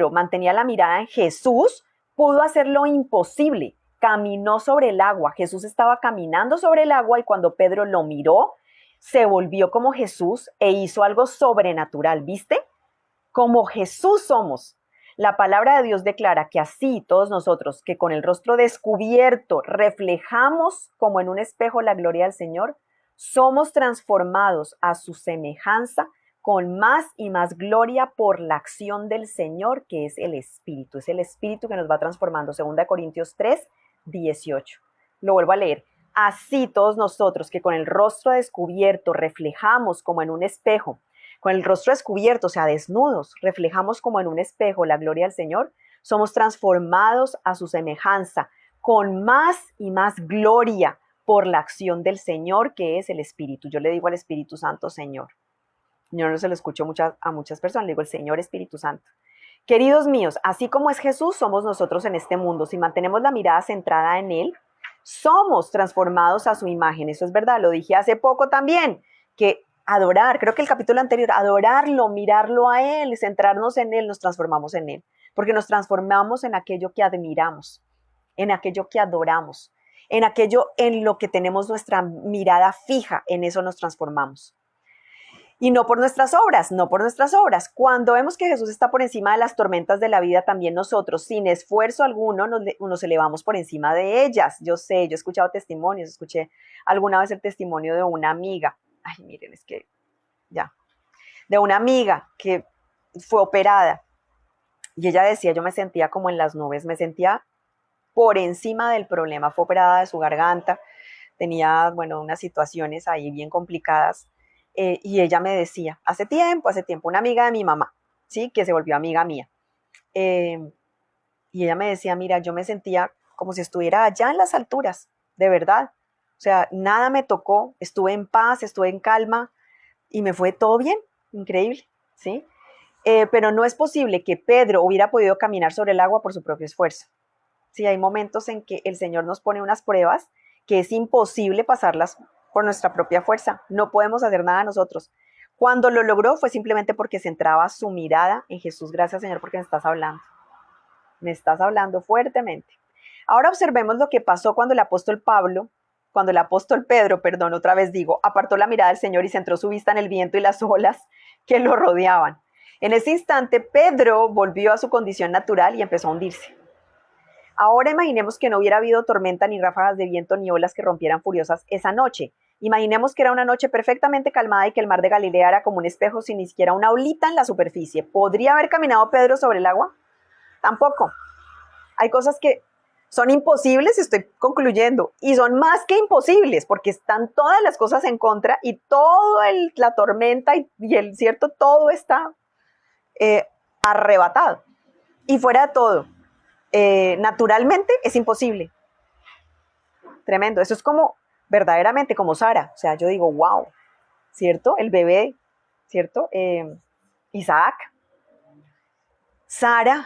Speaker 1: mantenía la mirada en Jesús, pudo hacer lo imposible. Caminó sobre el agua. Jesús estaba caminando sobre el agua y cuando Pedro lo miró, se volvió como Jesús e hizo algo sobrenatural. ¿Viste? Como Jesús somos. La palabra de Dios declara que así todos nosotros, que con el rostro descubierto reflejamos como en un espejo la gloria del Señor, somos transformados a su semejanza con más y más gloria por la acción del Señor, que es el Espíritu. Es el Espíritu que nos va transformando. 2 Corintios 3, 18. Lo vuelvo a leer. Así todos nosotros que con el rostro descubierto reflejamos como en un espejo, con el rostro descubierto, o sea, desnudos, reflejamos como en un espejo la gloria del Señor, somos transformados a su semejanza con más y más gloria por la acción del Señor, que es el Espíritu. Yo le digo al Espíritu Santo, Señor. Yo no se lo escucho a muchas personas, le digo el Señor Espíritu Santo. Queridos míos, así como es Jesús, somos nosotros en este mundo. Si mantenemos la mirada centrada en Él, somos transformados a su imagen. Eso es verdad, lo dije hace poco también, que adorar, creo que el capítulo anterior, adorarlo, mirarlo a Él, centrarnos en Él, nos transformamos en Él, porque nos transformamos en aquello que admiramos, en aquello que adoramos, en aquello en lo que tenemos nuestra mirada fija, en eso nos transformamos. Y no por nuestras obras, no por nuestras obras. Cuando vemos que Jesús está por encima de las tormentas de la vida, también nosotros, sin esfuerzo alguno, nos elevamos por encima de ellas. Yo sé, yo he escuchado testimonios, escuché alguna vez el testimonio de una amiga. Ay, miren, es que ya. De una amiga que fue operada. Y ella decía, yo me sentía como en las nubes, me sentía por encima del problema. Fue operada de su garganta, tenía, bueno, unas situaciones ahí bien complicadas. Y ella me decía, hace tiempo, una amiga de mi mamá, ¿sí? Que se volvió amiga mía. Y ella me decía, mira, yo me sentía como si estuviera allá en las alturas, de verdad. O sea, nada me tocó, estuve en paz, estuve en calma y me fue todo bien, increíble, ¿sí? Pero no es posible que Pedro hubiera podido caminar sobre el agua por su propio esfuerzo. Sí, hay momentos en que el Señor nos pone unas pruebas que es imposible pasarlas por nuestra propia fuerza. No podemos hacer nada nosotros. Cuando lo logró fue simplemente porque centraba su mirada en Jesús. Gracias, Señor, porque me estás hablando. Me estás hablando fuertemente. Ahora observemos lo que pasó cuando el apóstol Pedro, otra vez digo, apartó la mirada del Señor y centró su vista en el viento y las olas que lo rodeaban. En ese instante, Pedro volvió a su condición natural y empezó a hundirse. Ahora imaginemos que no hubiera habido tormenta, ni ráfagas de viento, ni olas que rompieran furiosas esa noche. Imaginemos que era una noche perfectamente calmada y que el mar de Galilea era como un espejo sin ni siquiera una olita en la superficie. ¿Podría haber caminado Pedro sobre el agua? Tampoco. Hay cosas que son imposibles, estoy concluyendo, y son más que imposibles, porque están todas las cosas en contra y toda la tormenta y el cierto, todo está arrebatado. Y fuera de todo, naturalmente es imposible. Tremendo. Eso es como, verdaderamente, como Sara. O sea, yo digo, wow, ¿cierto? El bebé, ¿cierto? Isaac. Sara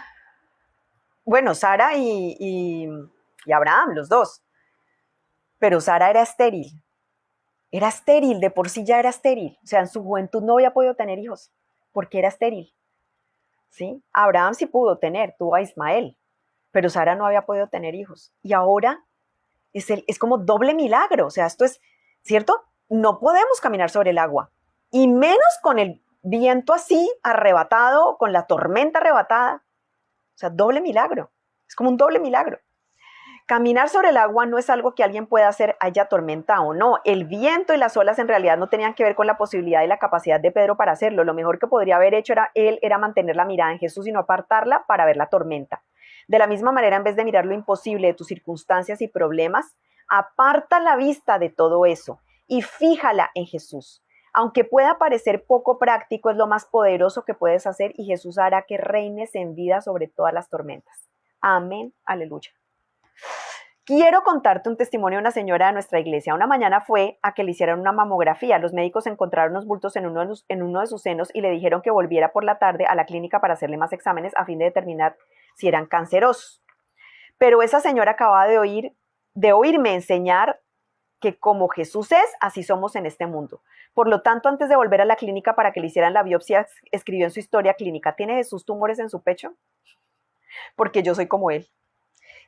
Speaker 1: y Abraham, los dos. Pero Sara era estéril. Era estéril, de por sí ya era estéril. O sea, en su juventud no había podido tener hijos, porque era estéril. ¿Sí? Abraham sí pudo tener, tuvo a Ismael, pero Sara no había podido tener hijos. Y ahora es como doble milagro. O sea, esto es, ¿cierto? No podemos caminar sobre el agua. Y menos con el viento así, arrebatado, con la tormenta arrebatada. O sea, doble milagro. Es como un doble milagro. Caminar sobre el agua no es algo que alguien pueda hacer, haya tormenta o no. El viento y las olas en realidad no tenían que ver con la posibilidad y la capacidad de Pedro para hacerlo. Lo mejor que podría haber hecho era mantener la mirada en Jesús y no apartarla para ver la tormenta. De la misma manera, en vez de mirar lo imposible de tus circunstancias y problemas, aparta la vista de todo eso y fíjala en Jesús. Aunque pueda parecer poco práctico, es lo más poderoso que puedes hacer y Jesús hará que reines en vida sobre todas las tormentas. Amén, aleluya. Quiero contarte un testimonio de una señora de nuestra iglesia. Una mañana fue a que le hicieran una mamografía. Los médicos encontraron unos bultos en uno de sus senos y le dijeron que volviera por la tarde a la clínica para hacerle más exámenes a fin de determinar si eran cancerosos. Pero esa señora acababa de oírme enseñar que como Jesús es, así somos en este mundo. Por lo tanto, antes de volver a la clínica para que le hicieran la biopsia, escribió en su historia clínica: ¿tiene Jesús tumores en su pecho? Porque yo soy como él.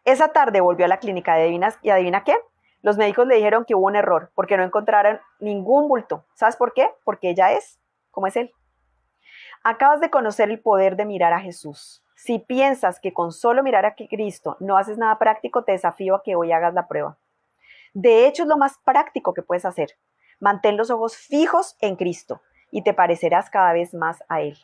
Speaker 1: Esa tarde volvió a la clínica y adivina qué. Los médicos le dijeron que hubo un error porque no encontraron ningún bulto. ¿Sabes por qué? Porque ella es como es él. Acabas de conocer el poder de mirar a Jesús. Si piensas que con solo mirar a Cristo no haces nada práctico, te desafío a que hoy hagas la prueba. De hecho, es lo más práctico que puedes hacer. Mantén los ojos fijos en Cristo y te parecerás cada vez más a Él.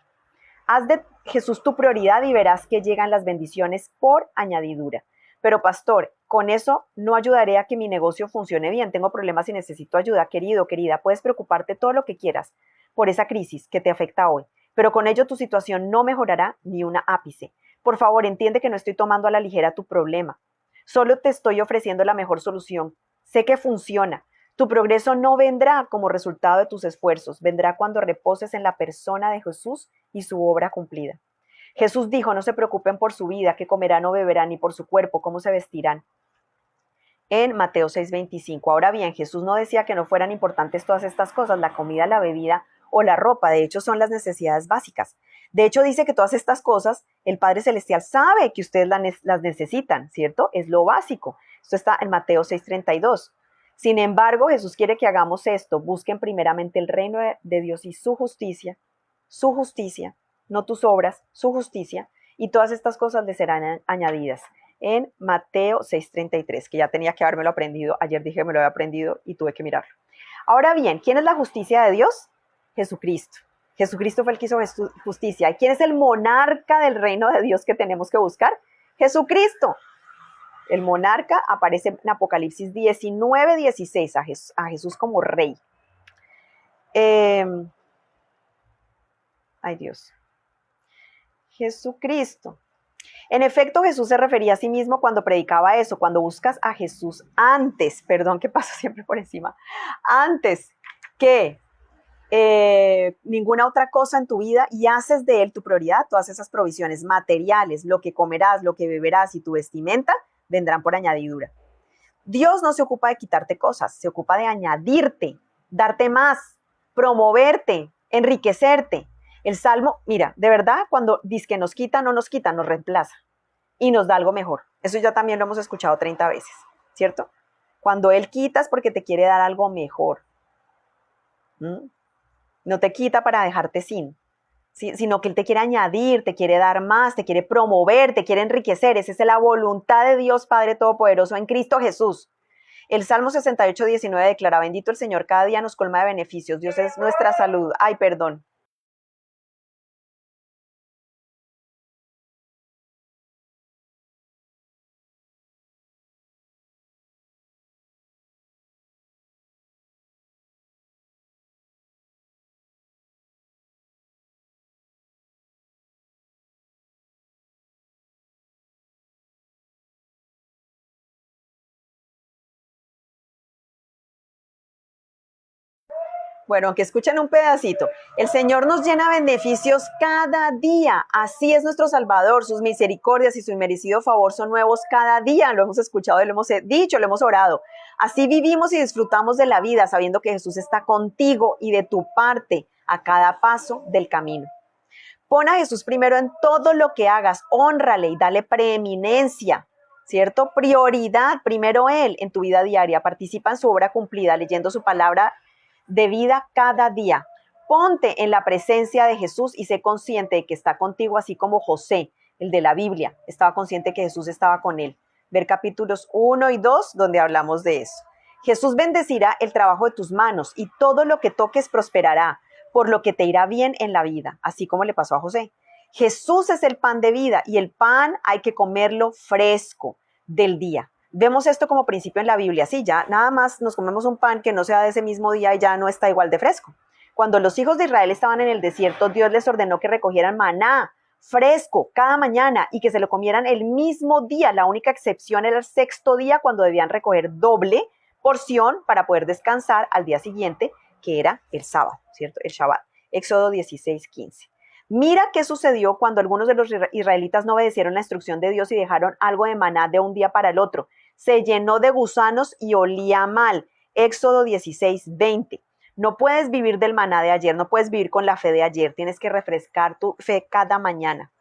Speaker 1: Haz de Jesús tu prioridad y verás que llegan las bendiciones por añadidura. Pero pastor, con eso no ayudaré a que mi negocio funcione bien. Tengo problemas y necesito ayuda. Querido, querida, puedes preocuparte todo lo que quieras por esa crisis que te afecta hoy, pero con ello tu situación no mejorará ni un ápice. Por favor, entiende que no estoy tomando a la ligera tu problema. Solo te estoy ofreciendo la mejor solución. Sé que funciona. Tu progreso no vendrá como resultado de tus esfuerzos, vendrá cuando reposes en la persona de Jesús y su obra cumplida. Jesús dijo, no se preocupen por su vida, qué comerán o beberán, ni por su cuerpo, cómo se vestirán. En Mateo 6:25. Ahora bien, Jesús no decía que no fueran importantes todas estas cosas, la comida, la bebida o la ropa. De hecho, son las necesidades básicas. De hecho, dice que todas estas cosas, el Padre Celestial sabe que ustedes las necesitan, ¿cierto? Es lo básico. Esto está en Mateo 6:32. Sin embargo, Jesús quiere que hagamos esto. Busquen primeramente el reino de Dios y su justicia, no tus obras, su justicia, y todas estas cosas les serán añadidas. En Mateo 6:33, que ya tenía que habérmelo aprendido. Ayer dije que me lo había aprendido y tuve que mirarlo. Ahora bien, ¿quién es la justicia de Dios? Jesucristo. Jesucristo fue el que hizo justicia. ¿Y quién es el monarca del reino de Dios que tenemos que buscar? Jesucristo. El monarca aparece en Apocalipsis 19:16, a Jesús como rey. Ay Dios. Jesucristo. En efecto, Jesús se refería a sí mismo cuando predicaba eso, cuando buscas a Jesús antes, perdón que paso siempre por encima, antes que ninguna otra cosa en tu vida y haces de él tu prioridad, todas esas provisiones materiales, lo que comerás, lo que beberás y tu vestimenta, vendrán por añadidura. Dios no se ocupa de quitarte cosas, se ocupa de añadirte, darte más, promoverte, enriquecerte. El Salmo, mira, de verdad, cuando dice que nos quita, no nos quita, nos reemplaza y nos da algo mejor. Eso ya también lo hemos escuchado 30 veces, ¿cierto? Cuando Él quita es porque te quiere dar algo mejor. No te quita para dejarte sin, sino que Él te quiere añadir, te quiere dar más, te quiere promover, te quiere enriquecer. Esa es la voluntad de Dios Padre Todopoderoso en Cristo Jesús. El Salmo 68:19 declara, bendito el Señor, cada día nos colma de beneficios. Dios es nuestra salud. Ay, perdón. Bueno, aunque escuchen un pedacito, el Señor nos llena beneficios cada día. Así es nuestro Salvador. Sus misericordias y su inmerecido favor son nuevos cada día. Lo hemos escuchado y lo hemos dicho, lo hemos orado. Así vivimos y disfrutamos de la vida, sabiendo que Jesús está contigo y de tu parte a cada paso del camino. Pon a Jesús primero en todo lo que hagas. Hónrale y dale preeminencia, ¿cierto? Prioridad, primero Él en tu vida diaria. Participa en su obra cumplida, leyendo su palabra de vida cada día. Ponte en la presencia de Jesús y sé consciente de que está contigo, así como José, el de la Biblia, estaba consciente que Jesús estaba con él. Ver capítulos 1 y 2, donde hablamos de eso. Jesús bendecirá el trabajo de tus manos y todo lo que toques prosperará, por lo que te irá bien en la vida, así como le pasó a José. Jesús es el pan de vida y el pan hay que comerlo fresco del día. Vemos esto como principio en la Biblia, sí, ya nada más nos comemos un pan que no sea de ese mismo día y ya no está igual de fresco. Cuando los hijos de Israel estaban en el desierto, Dios les ordenó que recogieran maná fresco cada mañana y que se lo comieran el mismo día. La única excepción era el sexto día, cuando debían recoger doble porción para poder descansar al día siguiente, que era el sábado, ¿cierto? El Shabbat. Éxodo 16:15. Mira qué sucedió cuando algunos de los israelitas no obedecieron la instrucción de Dios y dejaron algo de maná de un día para el otro. Se llenó de gusanos y olía mal. Éxodo 16:20. No puedes vivir del maná de ayer, no puedes vivir con la fe de ayer, tienes que refrescar tu fe cada mañana.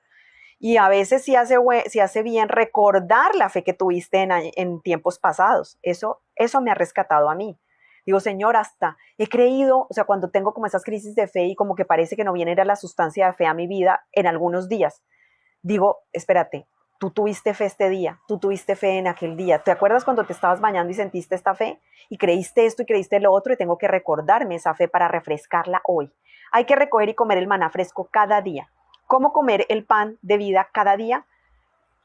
Speaker 1: Y a veces sí hace bien recordar la fe que tuviste en tiempos pasados. Eso me ha rescatado a mí. Digo, Señor, hasta he creído, o sea, cuando tengo como esas crisis de fe y como que parece que no viene la sustancia de fe a mi vida en algunos días, digo, espérate, tú tuviste fe este día, tú tuviste fe en aquel día. ¿Te acuerdas cuando te estabas bañando y sentiste esta fe? Y creíste esto y creíste lo otro y tengo que recordarme esa fe para refrescarla hoy. Hay que recoger y comer el maná fresco cada día. ¿Cómo comer el pan de vida cada día?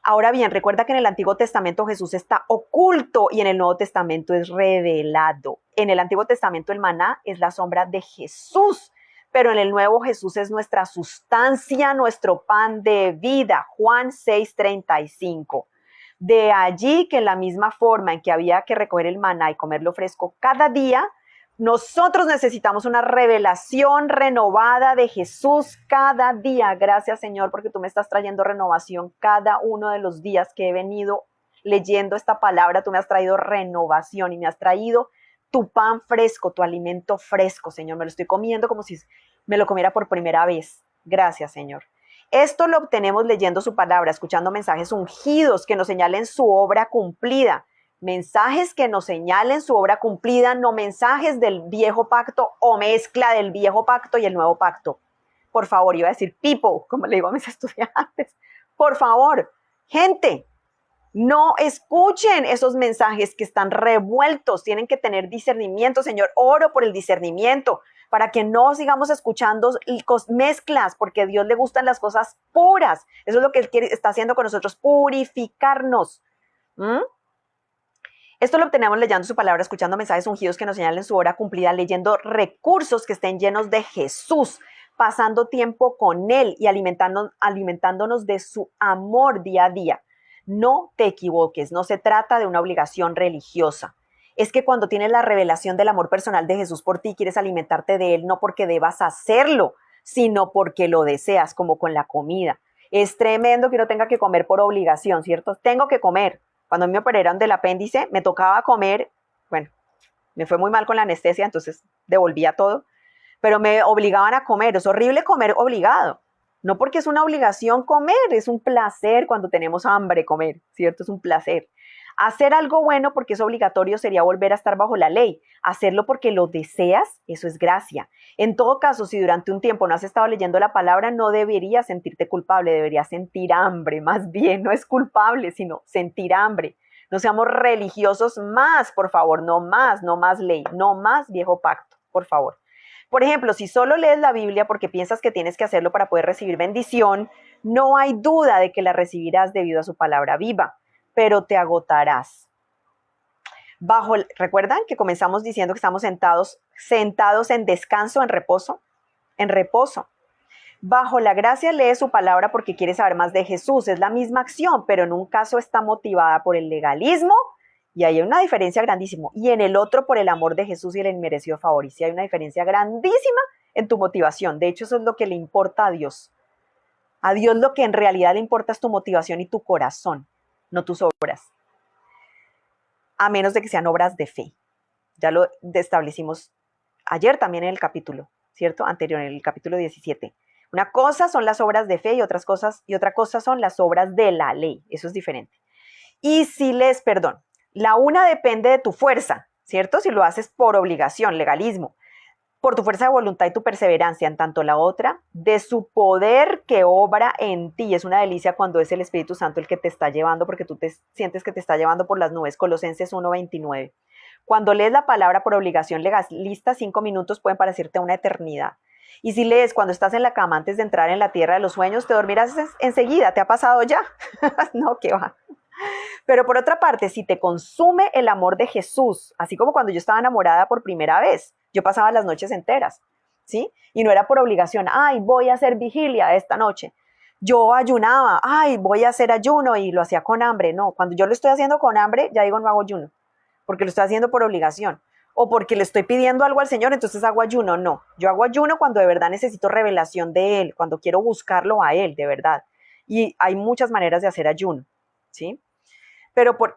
Speaker 1: Ahora bien, recuerda que en el Antiguo Testamento Jesús está oculto y en el Nuevo Testamento es revelado. En el Antiguo Testamento el maná es la sombra de Jesús, pero en el Nuevo Jesús es nuestra sustancia, nuestro pan de vida. Juan 6:35. De allí que en la misma forma en que había que recoger el maná y comerlo fresco cada día, nosotros necesitamos una revelación renovada de Jesús cada día. Gracias, Señor, porque tú me estás trayendo renovación cada uno de los días que he venido leyendo esta palabra. Tú me has traído renovación y me has traído tu pan fresco, tu alimento fresco, Señor. Me lo estoy comiendo como si me lo comiera por primera vez. Gracias, Señor. Esto lo obtenemos leyendo su palabra, escuchando mensajes ungidos que nos señalen su obra cumplida. Mensajes que nos señalen su obra cumplida, no mensajes del viejo pacto o mezcla del viejo pacto y el nuevo pacto. Por favor, iba a decir people, como le digo a mis estudiantes. Por favor, gente, no escuchen esos mensajes que están revueltos. Tienen que tener discernimiento, Señor. Oro por el discernimiento para que no sigamos escuchando mezclas, porque a Dios le gustan las cosas puras. Eso es lo que Él está haciendo con nosotros, purificarnos. Esto lo obtenemos leyendo su palabra, escuchando mensajes ungidos que nos señalen su hora cumplida, leyendo recursos que estén llenos de Jesús, pasando tiempo con Él y alimentándonos de su amor día a día. No te equivoques, no se trata de una obligación religiosa. Es que cuando tienes la revelación del amor personal de Jesús por ti, quieres alimentarte de Él, no porque debas hacerlo, sino porque lo deseas, como con la comida. Es tremendo que uno tenga que comer por obligación, ¿cierto? Tengo que comer. Cuando me operaron del apéndice, me tocaba comer, bueno, me fue muy mal con la anestesia, entonces devolvía todo, pero me obligaban a comer. Es horrible comer obligado, no porque es una obligación comer, es un placer cuando tenemos hambre comer, ¿cierto? Es un placer. Hacer algo bueno porque es obligatorio sería volver a estar bajo la ley. Hacerlo porque lo deseas, eso es gracia. En todo caso, si durante un tiempo no has estado leyendo la palabra, no deberías sentirte culpable, deberías sentir hambre, más bien, no es culpable, sino sentir hambre. No seamos religiosos más, por favor, no más ley, no más viejo pacto, por favor. Por ejemplo, si solo lees la Biblia porque piensas que tienes que hacerlo para poder recibir bendición, no hay duda de que la recibirás debido a su palabra viva, pero te agotarás. ¿Recuerdan que comenzamos diciendo que estamos sentados en descanso, en reposo? En reposo. Bajo la gracia lee su palabra porque quiere saber más de Jesús. Es la misma acción, pero en un caso está motivada por el legalismo y ahí hay una diferencia grandísima. Y en el otro por el amor de Jesús y el inmerecido favor. Y sí hay una diferencia grandísima en tu motivación. De hecho, eso es lo que le importa a Dios. A Dios lo que en realidad le importa es tu motivación y tu corazón, no tus obras. A menos de que sean obras de fe. Ya lo establecimos ayer también en el capítulo, ¿cierto? Anterior, en el capítulo 17. Una cosa son las obras de fe y otra cosa son las obras de la ley. Eso es diferente. Y si la una depende de tu fuerza, ¿cierto? Si lo haces por obligación, legalismo, por tu fuerza de voluntad y tu perseverancia, en tanto la otra, de su poder que obra en ti. Es una delicia cuando es el Espíritu Santo el que te está llevando, porque tú te sientes que te está llevando por las nubes. Colosenses 1:29. Cuando lees la palabra por obligación legalista, 5 minutos pueden parecerte una eternidad. Y si lees cuando estás en la cama antes de entrar en la tierra de los sueños, te dormirás enseguida. ¿Te ha pasado ya? No, ¿qué va? Pero por otra parte, si te consume el amor de Jesús, así como cuando yo estaba enamorada por primera vez, yo pasaba las noches enteras, ¿sí? Y no era por obligación, ay, voy a hacer vigilia esta noche. Yo ayunaba, ay, voy a hacer ayuno y lo hacía con hambre. No, cuando yo lo estoy haciendo con hambre, ya digo no hago ayuno, porque lo estoy haciendo por obligación. O porque le estoy pidiendo algo al Señor, entonces hago ayuno. No, yo hago ayuno cuando de verdad necesito revelación de Él, cuando quiero buscarlo a Él, de verdad. Y hay muchas maneras de hacer ayuno, ¿sí?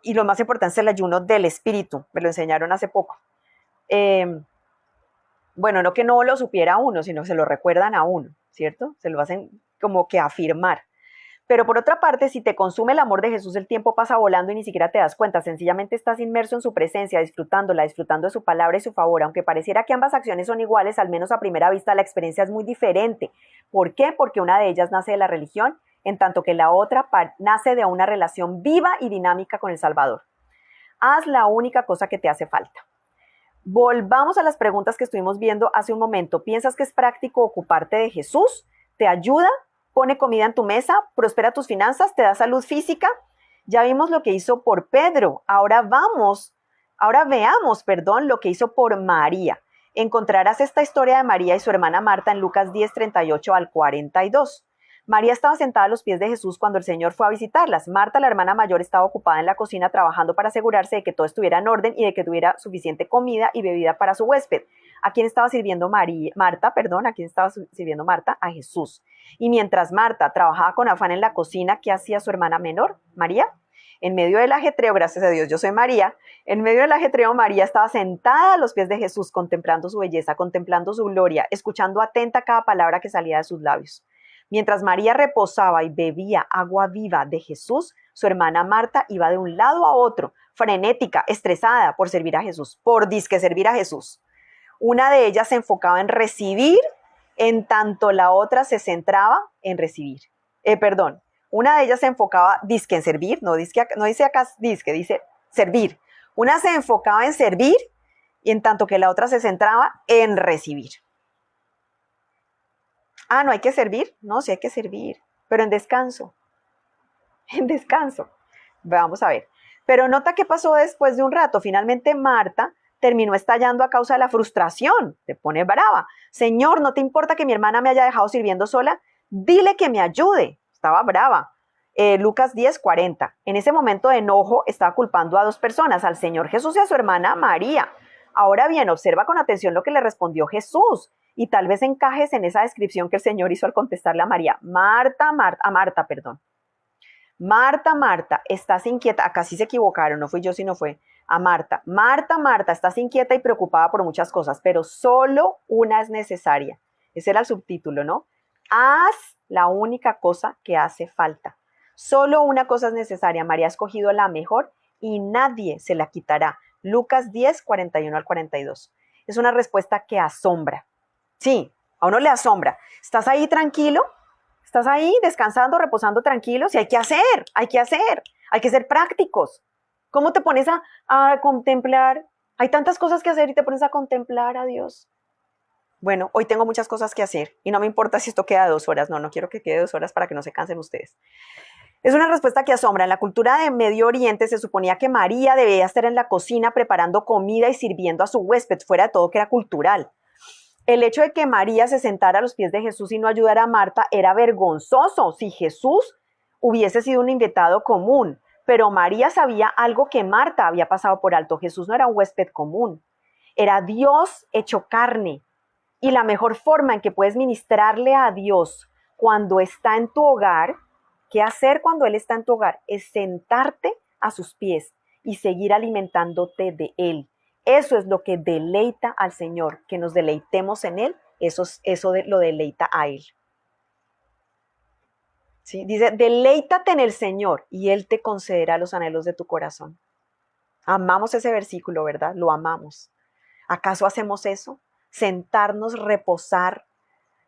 Speaker 1: Y lo más importante es el ayuno del espíritu, me lo enseñaron hace poco. Bueno, no que no lo supiera uno, sino que se lo recuerdan a uno, ¿cierto? Se lo hacen como que afirmar. Pero por otra parte, si te consume el amor de Jesús, el tiempo pasa volando y ni siquiera te das cuenta. Sencillamente estás inmerso en su presencia, disfrutando de su palabra y su favor. Aunque pareciera que ambas acciones son iguales, al menos a primera vista la experiencia es muy diferente. ¿Por qué? Porque una de ellas nace de la religión, en tanto que la otra nace de una relación viva y dinámica con el Salvador. Haz la única cosa que te hace falta. Volvamos a las preguntas que estuvimos viendo hace un momento. ¿Piensas que es práctico ocuparte de Jesús? ¿Te ayuda? pone comida en tu mesa, prospera tus finanzas, te da salud física. Ya vimos lo que hizo por Pedro. Ahora veamos, lo que hizo por María. Encontrarás esta historia de María y su hermana Marta en Lucas 10, 38 al 42. María estaba sentada a los pies de Jesús cuando el Señor fue a visitarlas. Marta, la hermana mayor, estaba ocupada en la cocina trabajando para asegurarse de que todo estuviera en orden y de que tuviera suficiente comida y bebida para su huésped. ¿A quién estaba sirviendo Marta? ¿A quién estaba sirviendo Marta? A Jesús. Y mientras Marta trabajaba con afán en la cocina, ¿qué hacía su hermana menor, María? En medio del ajetreo, gracias a Dios, yo soy María, en medio del ajetreo María estaba sentada a los pies de Jesús, contemplando su belleza, contemplando su gloria, escuchando atenta cada palabra que salía de sus labios. Mientras María reposaba y bebía agua viva de Jesús, su hermana Marta iba de un lado a otro, frenética, estresada por servir a Jesús, por disque servir a Jesús. Una de ellas se enfocaba en recibir, en tanto la otra se centraba en recibir. Una de ellas se enfocaba disque en servir, no dice acá disque, dice servir. Una se enfocaba en servir y en tanto que la otra se centraba en recibir. Ah, ¿no hay que servir? No, sí hay que servir, pero en descanso. En descanso. Vamos a ver. Pero nota qué pasó después de un rato. Finalmente Marta terminó estallando a causa de la frustración. Te pone brava. Señor, ¿no te importa que mi hermana me haya dejado sirviendo sola? Dile que me ayude. Estaba brava. Lucas 10, 40. En ese momento de enojo estaba culpando a dos personas, al Señor Jesús y a su hermana María. Ahora bien, observa con atención lo que le respondió Jesús y tal vez encajes en esa descripción que el Señor hizo al contestarle a María. Marta, Marta, estás inquieta. Acá sí se equivocaron, no fui yo, sino fue a Marta. Marta, estás inquieta y preocupada por muchas cosas, pero solo una es necesaria. Ese era el subtítulo, ¿no? Haz la única cosa que hace falta. Solo una cosa es necesaria. María ha escogido la mejor y nadie se la quitará. Lucas 10, 41 al 42. Es una respuesta que asombra. Sí, a uno le asombra. ¿Estás ahí tranquilo? ¿Estás ahí descansando, reposando tranquilo? Sí, hay que ser prácticos. ¿Cómo te pones a contemplar? Hay tantas cosas que hacer y te pones a contemplar a Dios. Bueno, hoy tengo muchas cosas que hacer y no me importa si esto queda 2 horas. No quiero que quede 2 horas para que no se cansen ustedes. Es una respuesta que asombra. En la cultura de Medio Oriente se suponía que María debía estar en la cocina preparando comida y sirviendo a su huésped, fuera de todo que era cultural. El hecho de que María se sentara a los pies de Jesús y no ayudara a Marta era vergonzoso si Jesús hubiese sido un invitado común. Pero María sabía algo que Marta había pasado por alto. Jesús no era un huésped común. Era Dios hecho carne. Y la mejor forma en que puedes ministrarle a Dios cuando está en tu hogar, ¿qué hacer cuando Él está en tu hogar? Es sentarte a sus pies y seguir alimentándote de Él. Eso es lo que deleita al Señor, que nos deleitemos en Él, eso lo deleita a Él. ¿Sí? Dice, deleítate en el Señor y Él te concederá los anhelos de tu corazón. Amamos ese versículo, ¿verdad? Lo amamos. ¿Acaso hacemos eso? Sentarnos, reposar,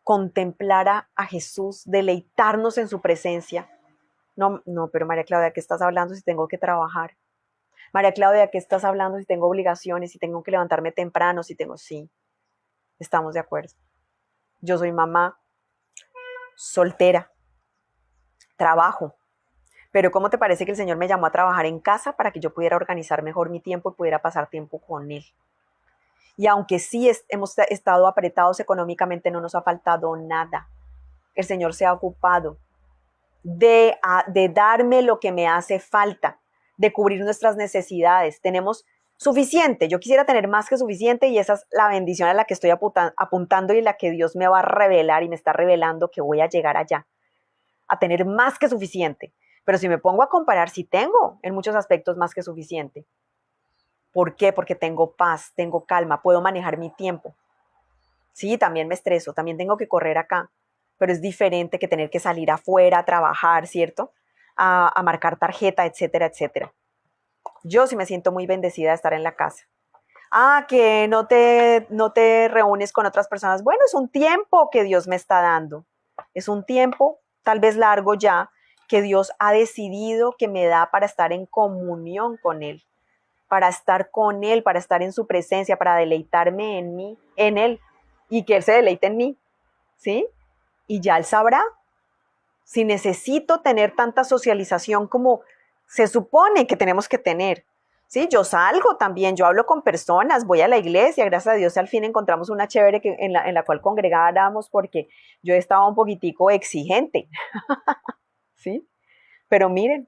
Speaker 1: contemplar a Jesús, deleitarnos en su presencia. No, pero María Claudia, ¿qué estás hablando si tengo que trabajar? María Claudia, ¿qué estás hablando si tengo obligaciones, si tengo que levantarme temprano, Sí, estamos de acuerdo. Yo soy mamá, soltera, trabajo. Pero ¿cómo te parece que el Señor me llamó a trabajar en casa para que yo pudiera organizar mejor mi tiempo y pudiera pasar tiempo con Él? Y aunque sí hemos estado apretados económicamente, no nos ha faltado nada. El Señor se ha ocupado de darme lo que me hace falta, de cubrir nuestras necesidades. Tenemos suficiente. Yo quisiera tener más que suficiente y esa es la bendición a la que estoy apuntando y la que Dios me va a revelar y me está revelando que voy a llegar allá, a tener más que suficiente. Pero si me pongo a comparar, sí tengo en muchos aspectos más que suficiente. ¿Por qué? Porque tengo paz, tengo calma, puedo manejar mi tiempo. Sí, también me estreso, también tengo que correr acá, pero es diferente que tener que salir afuera a trabajar, ¿cierto? A marcar tarjeta, etcétera, etcétera. Yo sí me siento muy bendecida de estar en la casa. Que no te reúnes con otras personas. Bueno, es un tiempo que Dios me está dando. Es un tiempo, tal vez largo ya, que Dios ha decidido que me da para estar en comunión con Él, para estar con Él, para estar en su presencia, para deleitarme en mí, en Él, y que Él se deleite en mí, ¿sí? Y ya Él sabrá. Si necesito tener tanta socialización como se supone que tenemos que tener. Sí, yo salgo también, yo hablo con personas, voy a la iglesia, gracias a Dios al fin encontramos una chévere en la cual congregáramos porque yo estaba un poquitico exigente, ¿sí? Pero miren,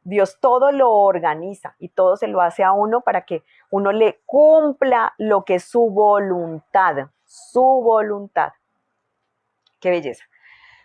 Speaker 1: Dios todo lo organiza y todo se lo hace a uno para que uno le cumpla lo que es su voluntad, su voluntad. Qué belleza.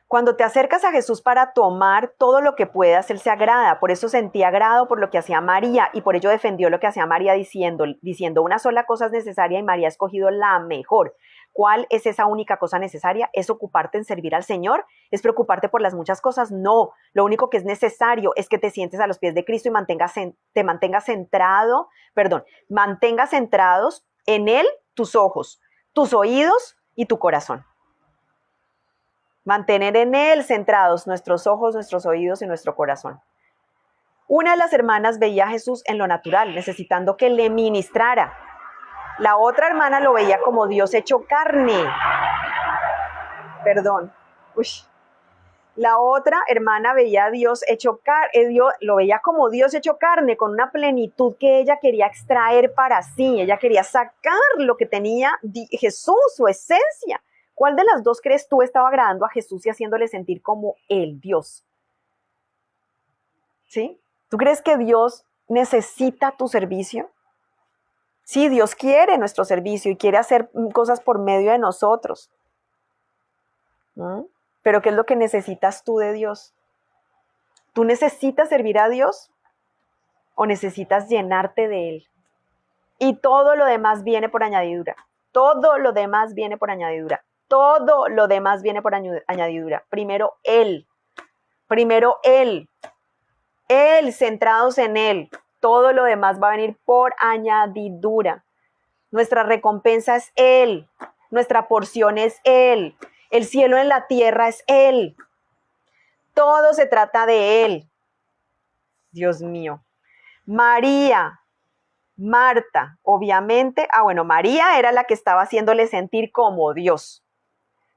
Speaker 1: Cuando te acercas a Jesús para tomar todo lo que puedas, Él se agrada. Por eso sentía agrado por lo que hacía María y por ello defendió lo que hacía María diciendo una sola cosa es necesaria y María ha escogido la mejor. ¿Cuál es esa única cosa necesaria? ¿Es ocuparte en servir al Señor? ¿Es preocuparte por las muchas cosas? No. Lo único que es necesario es que te sientes a los pies de Cristo y mantengas centrados en Él tus ojos, tus oídos y tu corazón. Mantener en Él centrados nuestros ojos, nuestros oídos y nuestro corazón. Una de las hermanas veía a Jesús en lo natural, necesitando que le ministrara. La otra hermana lo veía como Dios hecho carne. Perdón. La otra hermana veía a Dios hecho carne, lo veía como Dios hecho carne, con una plenitud que ella quería extraer para sí. Ella quería sacar lo que tenía Jesús, su esencia. ¿Cuál de las dos crees tú estaba agradando a Jesús y haciéndole sentir como el Dios? ¿Sí? ¿Tú crees que Dios necesita tu servicio? Sí, Dios quiere nuestro servicio y quiere hacer cosas por medio de nosotros. Pero ¿qué es lo que necesitas tú de Dios? ¿Tú necesitas servir a Dios o necesitas llenarte de Él? Y todo lo demás viene por añadidura. Todo lo demás viene por añadidura. Todo lo demás viene por añadidura. Primero Él. Primero Él. Él, centrados en Él. Todo lo demás va a venir por añadidura. Nuestra recompensa es Él. Nuestra porción es Él. El cielo en la tierra es Él. Todo se trata de Él. Dios mío. María, Marta, obviamente. María era la que estaba haciéndole sentir como Dios,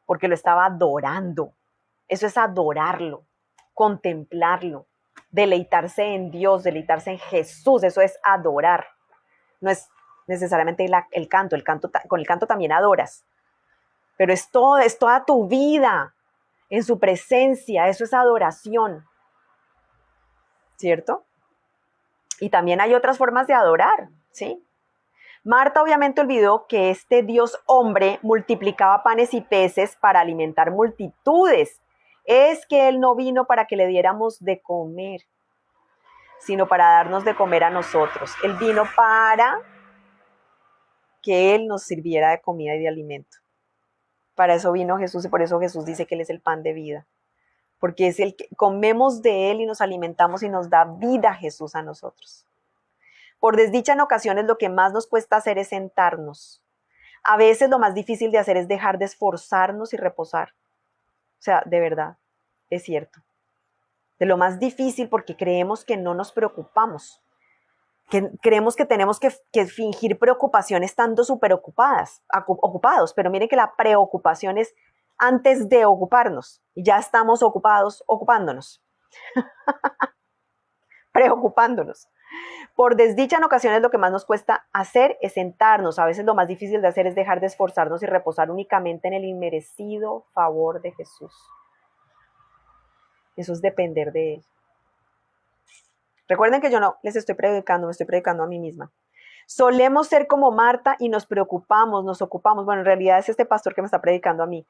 Speaker 1: porque lo estaba adorando. Eso es adorarlo, contemplarlo, deleitarse en Dios, deleitarse en Jesús. Eso es adorar. No es necesariamente el canto. Con el canto también adoras. Pero es toda tu vida en su presencia. Eso es adoración. ¿Cierto? Y también hay otras formas de adorar, ¿sí? Marta obviamente olvidó que este Dios hombre multiplicaba panes y peces para alimentar multitudes. Es que Él no vino para que le diéramos de comer, sino para darnos de comer a nosotros. Él vino para que Él nos sirviera de comida y de alimento. Para eso vino Jesús y por eso Jesús dice que Él es el pan de vida. Porque es el que comemos de Él y nos alimentamos y nos da vida Jesús a nosotros. Por desdicha en ocasiones lo que más nos cuesta hacer es sentarnos. A veces lo más difícil de hacer es dejar de esforzarnos y reposar. O sea, de verdad, es cierto. De lo más difícil porque creemos que no nos preocupamos. Que creemos que tenemos que fingir preocupación estando súper ocupados. Pero miren que la preocupación es antes de ocuparnos. Y ya estamos ocupados ocupándonos. Preocupándonos. Por desdicha en ocasiones lo que más nos cuesta hacer es sentarnos. A veces lo más difícil de hacer es dejar de esforzarnos y reposar únicamente en el inmerecido favor de Jesús. Eso es depender de Él. Recuerden que yo no les estoy predicando, me estoy predicando a mí misma. Solemos ser como Marta y nos preocupamos, nos ocupamos. Bueno, en realidad es este pastor que me está predicando a mí.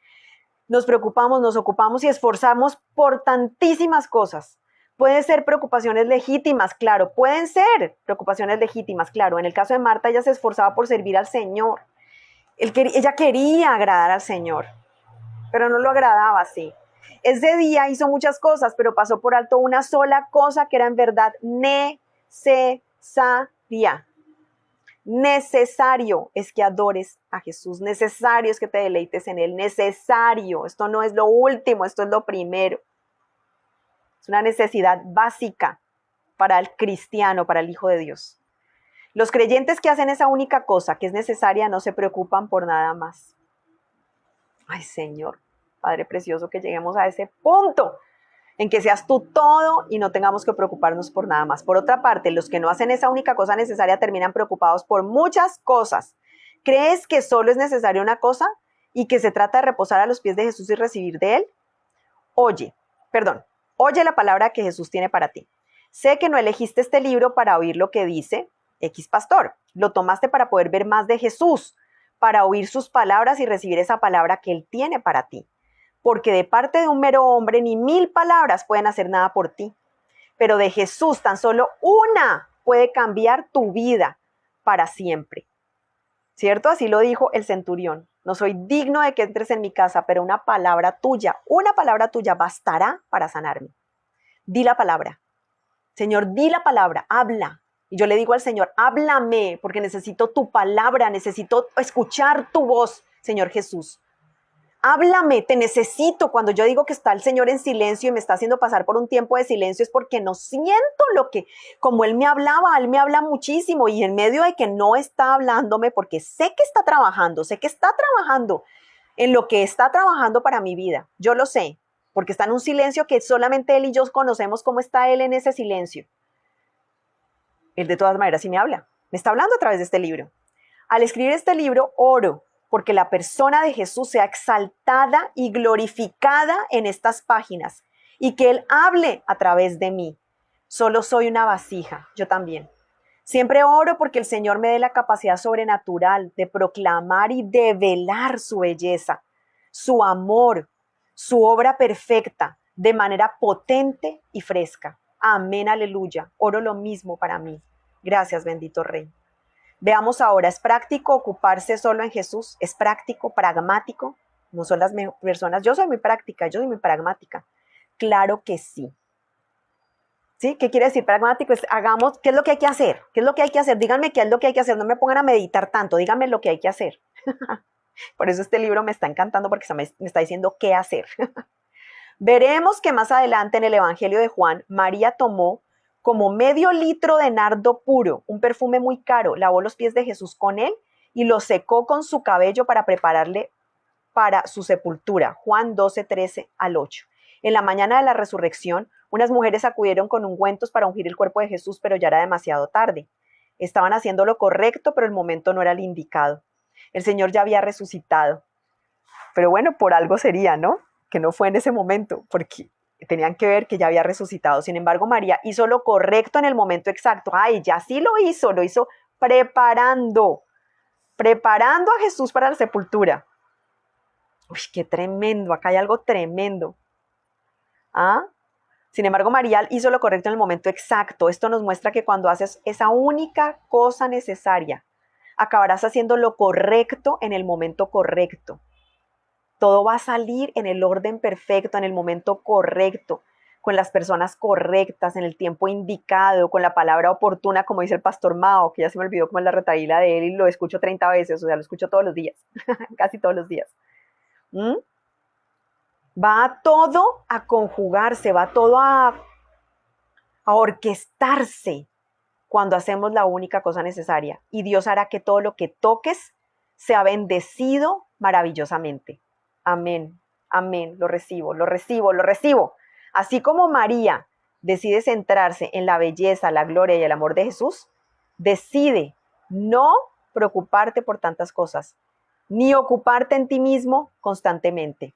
Speaker 1: Nos preocupamos, nos ocupamos y esforzamos por tantísimas cosas. Pueden ser preocupaciones legítimas, claro. Pueden ser preocupaciones legítimas, claro. En el caso de Marta, ella se esforzaba por servir al Señor. Ella quería agradar al Señor, pero no lo agradaba así. Ese día hizo muchas cosas, pero pasó por alto una sola cosa que era en verdad necesaria. Necesario es que adores a Jesús. Necesario es que te deleites en Él. Necesario. Esto no es lo último, esto es lo primero. Es una necesidad básica para el cristiano, para el Hijo de Dios. Los creyentes que hacen esa única cosa que es necesaria no se preocupan por nada más. Ay, Señor, Padre precioso, que lleguemos a ese punto. en que seas tú todo y no tengamos que preocuparnos por nada más. Por otra parte, los que no hacen esa única cosa necesaria terminan preocupados por muchas cosas. ¿Crees que solo es necesaria una cosa y que se trata de reposar a los pies de Jesús y recibir de Él? Oye la palabra que Jesús tiene para ti. Sé que no elegiste este libro para oír lo que dice X pastor. Lo tomaste para poder ver más de Jesús, para oír sus palabras y recibir esa palabra que Él tiene para ti. Porque de parte de un mero hombre ni 1000 palabras pueden hacer nada por ti. Pero de Jesús tan solo una puede cambiar tu vida para siempre. ¿Cierto? Así lo dijo el centurión. No soy digno de que entres en mi casa, pero una palabra tuya bastará para sanarme. Di la palabra. Señor, di la palabra, habla. Y yo le digo al Señor, háblame, porque necesito tu palabra, necesito escuchar tu voz, Señor Jesús. Háblame, te necesito. Cuando yo digo que está el Señor en silencio y me está haciendo pasar por un tiempo de silencio es porque no siento lo que, como Él me hablaba, Él me habla muchísimo y en medio de que no está hablándome, porque sé que está trabajando en lo que está trabajando para mi vida. Yo lo sé, porque está en un silencio que solamente Él y yo conocemos cómo está Él en ese silencio. Él de todas maneras sí me habla, me está hablando a través de este libro. Al escribir este libro, oro porque la persona de Jesús sea exaltada y glorificada en estas páginas y que Él hable a través de mí. Solo soy una vasija, yo también. Siempre oro porque el Señor me dé la capacidad sobrenatural de proclamar y develar su belleza, su amor, su obra perfecta, de manera potente y fresca. Amén, aleluya. Oro lo mismo para mí. Gracias, bendito Rey. Veamos ahora, ¿es práctico ocuparse solo en Jesús? ¿Es práctico, pragmático? No son las personas, yo soy muy práctica, yo soy muy pragmática. Claro que sí. ¿Sí? ¿Qué quiere decir pragmático? Es hagamos, ¿qué es lo que hay que hacer? ¿Qué es lo que hay que hacer? Díganme qué es lo que hay que hacer, no me pongan a meditar tanto, díganme lo que hay que hacer. Por eso este libro me está encantando porque me está diciendo qué hacer. Veremos que más adelante en el Evangelio de Juan, María tomó como medio litro de nardo puro, un perfume muy caro, lavó los pies de Jesús con él y lo secó con su cabello para prepararle para su sepultura. Juan 12, 13 al 8. En la mañana de la resurrección, unas mujeres acudieron con ungüentos para ungir el cuerpo de Jesús, pero ya era demasiado tarde. Estaban haciendo lo correcto, pero el momento no era el indicado. El Señor ya había resucitado. Pero bueno, por algo sería, ¿no? Que no fue en ese momento, porque tenían que ver que ya había resucitado. Sin embargo, María hizo lo correcto en el momento exacto. Ay, ya sí lo hizo preparando a Jesús para la sepultura. Uy, qué tremendo, acá hay algo tremendo. ¿Ah? Sin embargo, María hizo lo correcto en el momento exacto. Esto nos muestra que cuando haces esa única cosa necesaria, acabarás haciendo lo correcto en el momento correcto. Todo va a salir en el orden perfecto, en el momento correcto, con las personas correctas, en el tiempo indicado, con la palabra oportuna, como dice el pastor Mao, que ya se me olvidó cómo es la retaíla de él y lo escucho 30 veces, o sea, lo escucho todos los días, casi todos los días. Va todo a conjugarse, va todo a orquestarse cuando hacemos la única cosa necesaria. Y Dios hará que todo lo que toques sea bendecido maravillosamente. Amén, amén, lo recibo, lo recibo, lo recibo. Así como María decide centrarse en la belleza, la gloria y el amor de Jesús, decide no preocuparte por tantas cosas, ni ocuparte en ti mismo constantemente.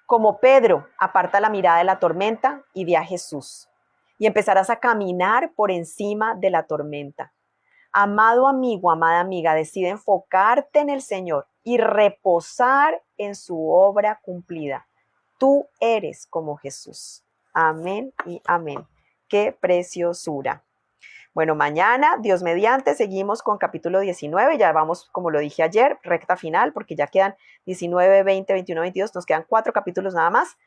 Speaker 1: Como Pedro, aparta la mirada de la tormenta y ve a Jesús. Y empezarás a caminar por encima de la tormenta. Amado amigo, amada amiga, decide enfocarte en el Señor y reposar en su obra cumplida. Tú eres como Jesús. Amén y amén. ¡Qué preciosura! Bueno, mañana, Dios mediante, seguimos con capítulo 19. Ya vamos, como lo dije ayer, recta final, porque ya quedan 19, 20, 21, 22. Nos quedan 4 capítulos nada más.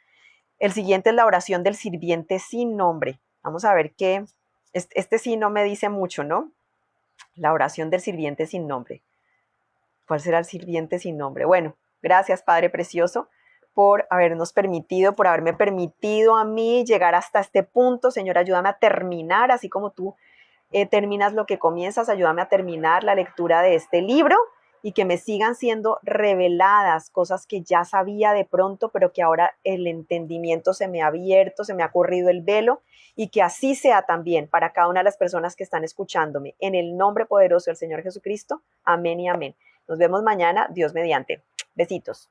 Speaker 1: El siguiente es la oración del sirviente sin nombre. Vamos a ver qué. Este sí no me dice mucho, ¿no? La oración del sirviente sin nombre. ¿Cuál será el sirviente sin nombre? Bueno, gracias, Padre Precioso, por haberme permitido a mí llegar hasta este punto. Señor, ayúdame a terminar, así como tú terminas lo que comienzas, ayúdame a terminar la lectura de este libro y que me sigan siendo reveladas cosas que ya sabía de pronto, pero que ahora el entendimiento se me ha abierto, se me ha corrido el velo, y que así sea también para cada una de las personas que están escuchándome. En el nombre poderoso del Señor Jesucristo, amén y amén. Nos vemos mañana, Dios mediante. Besitos.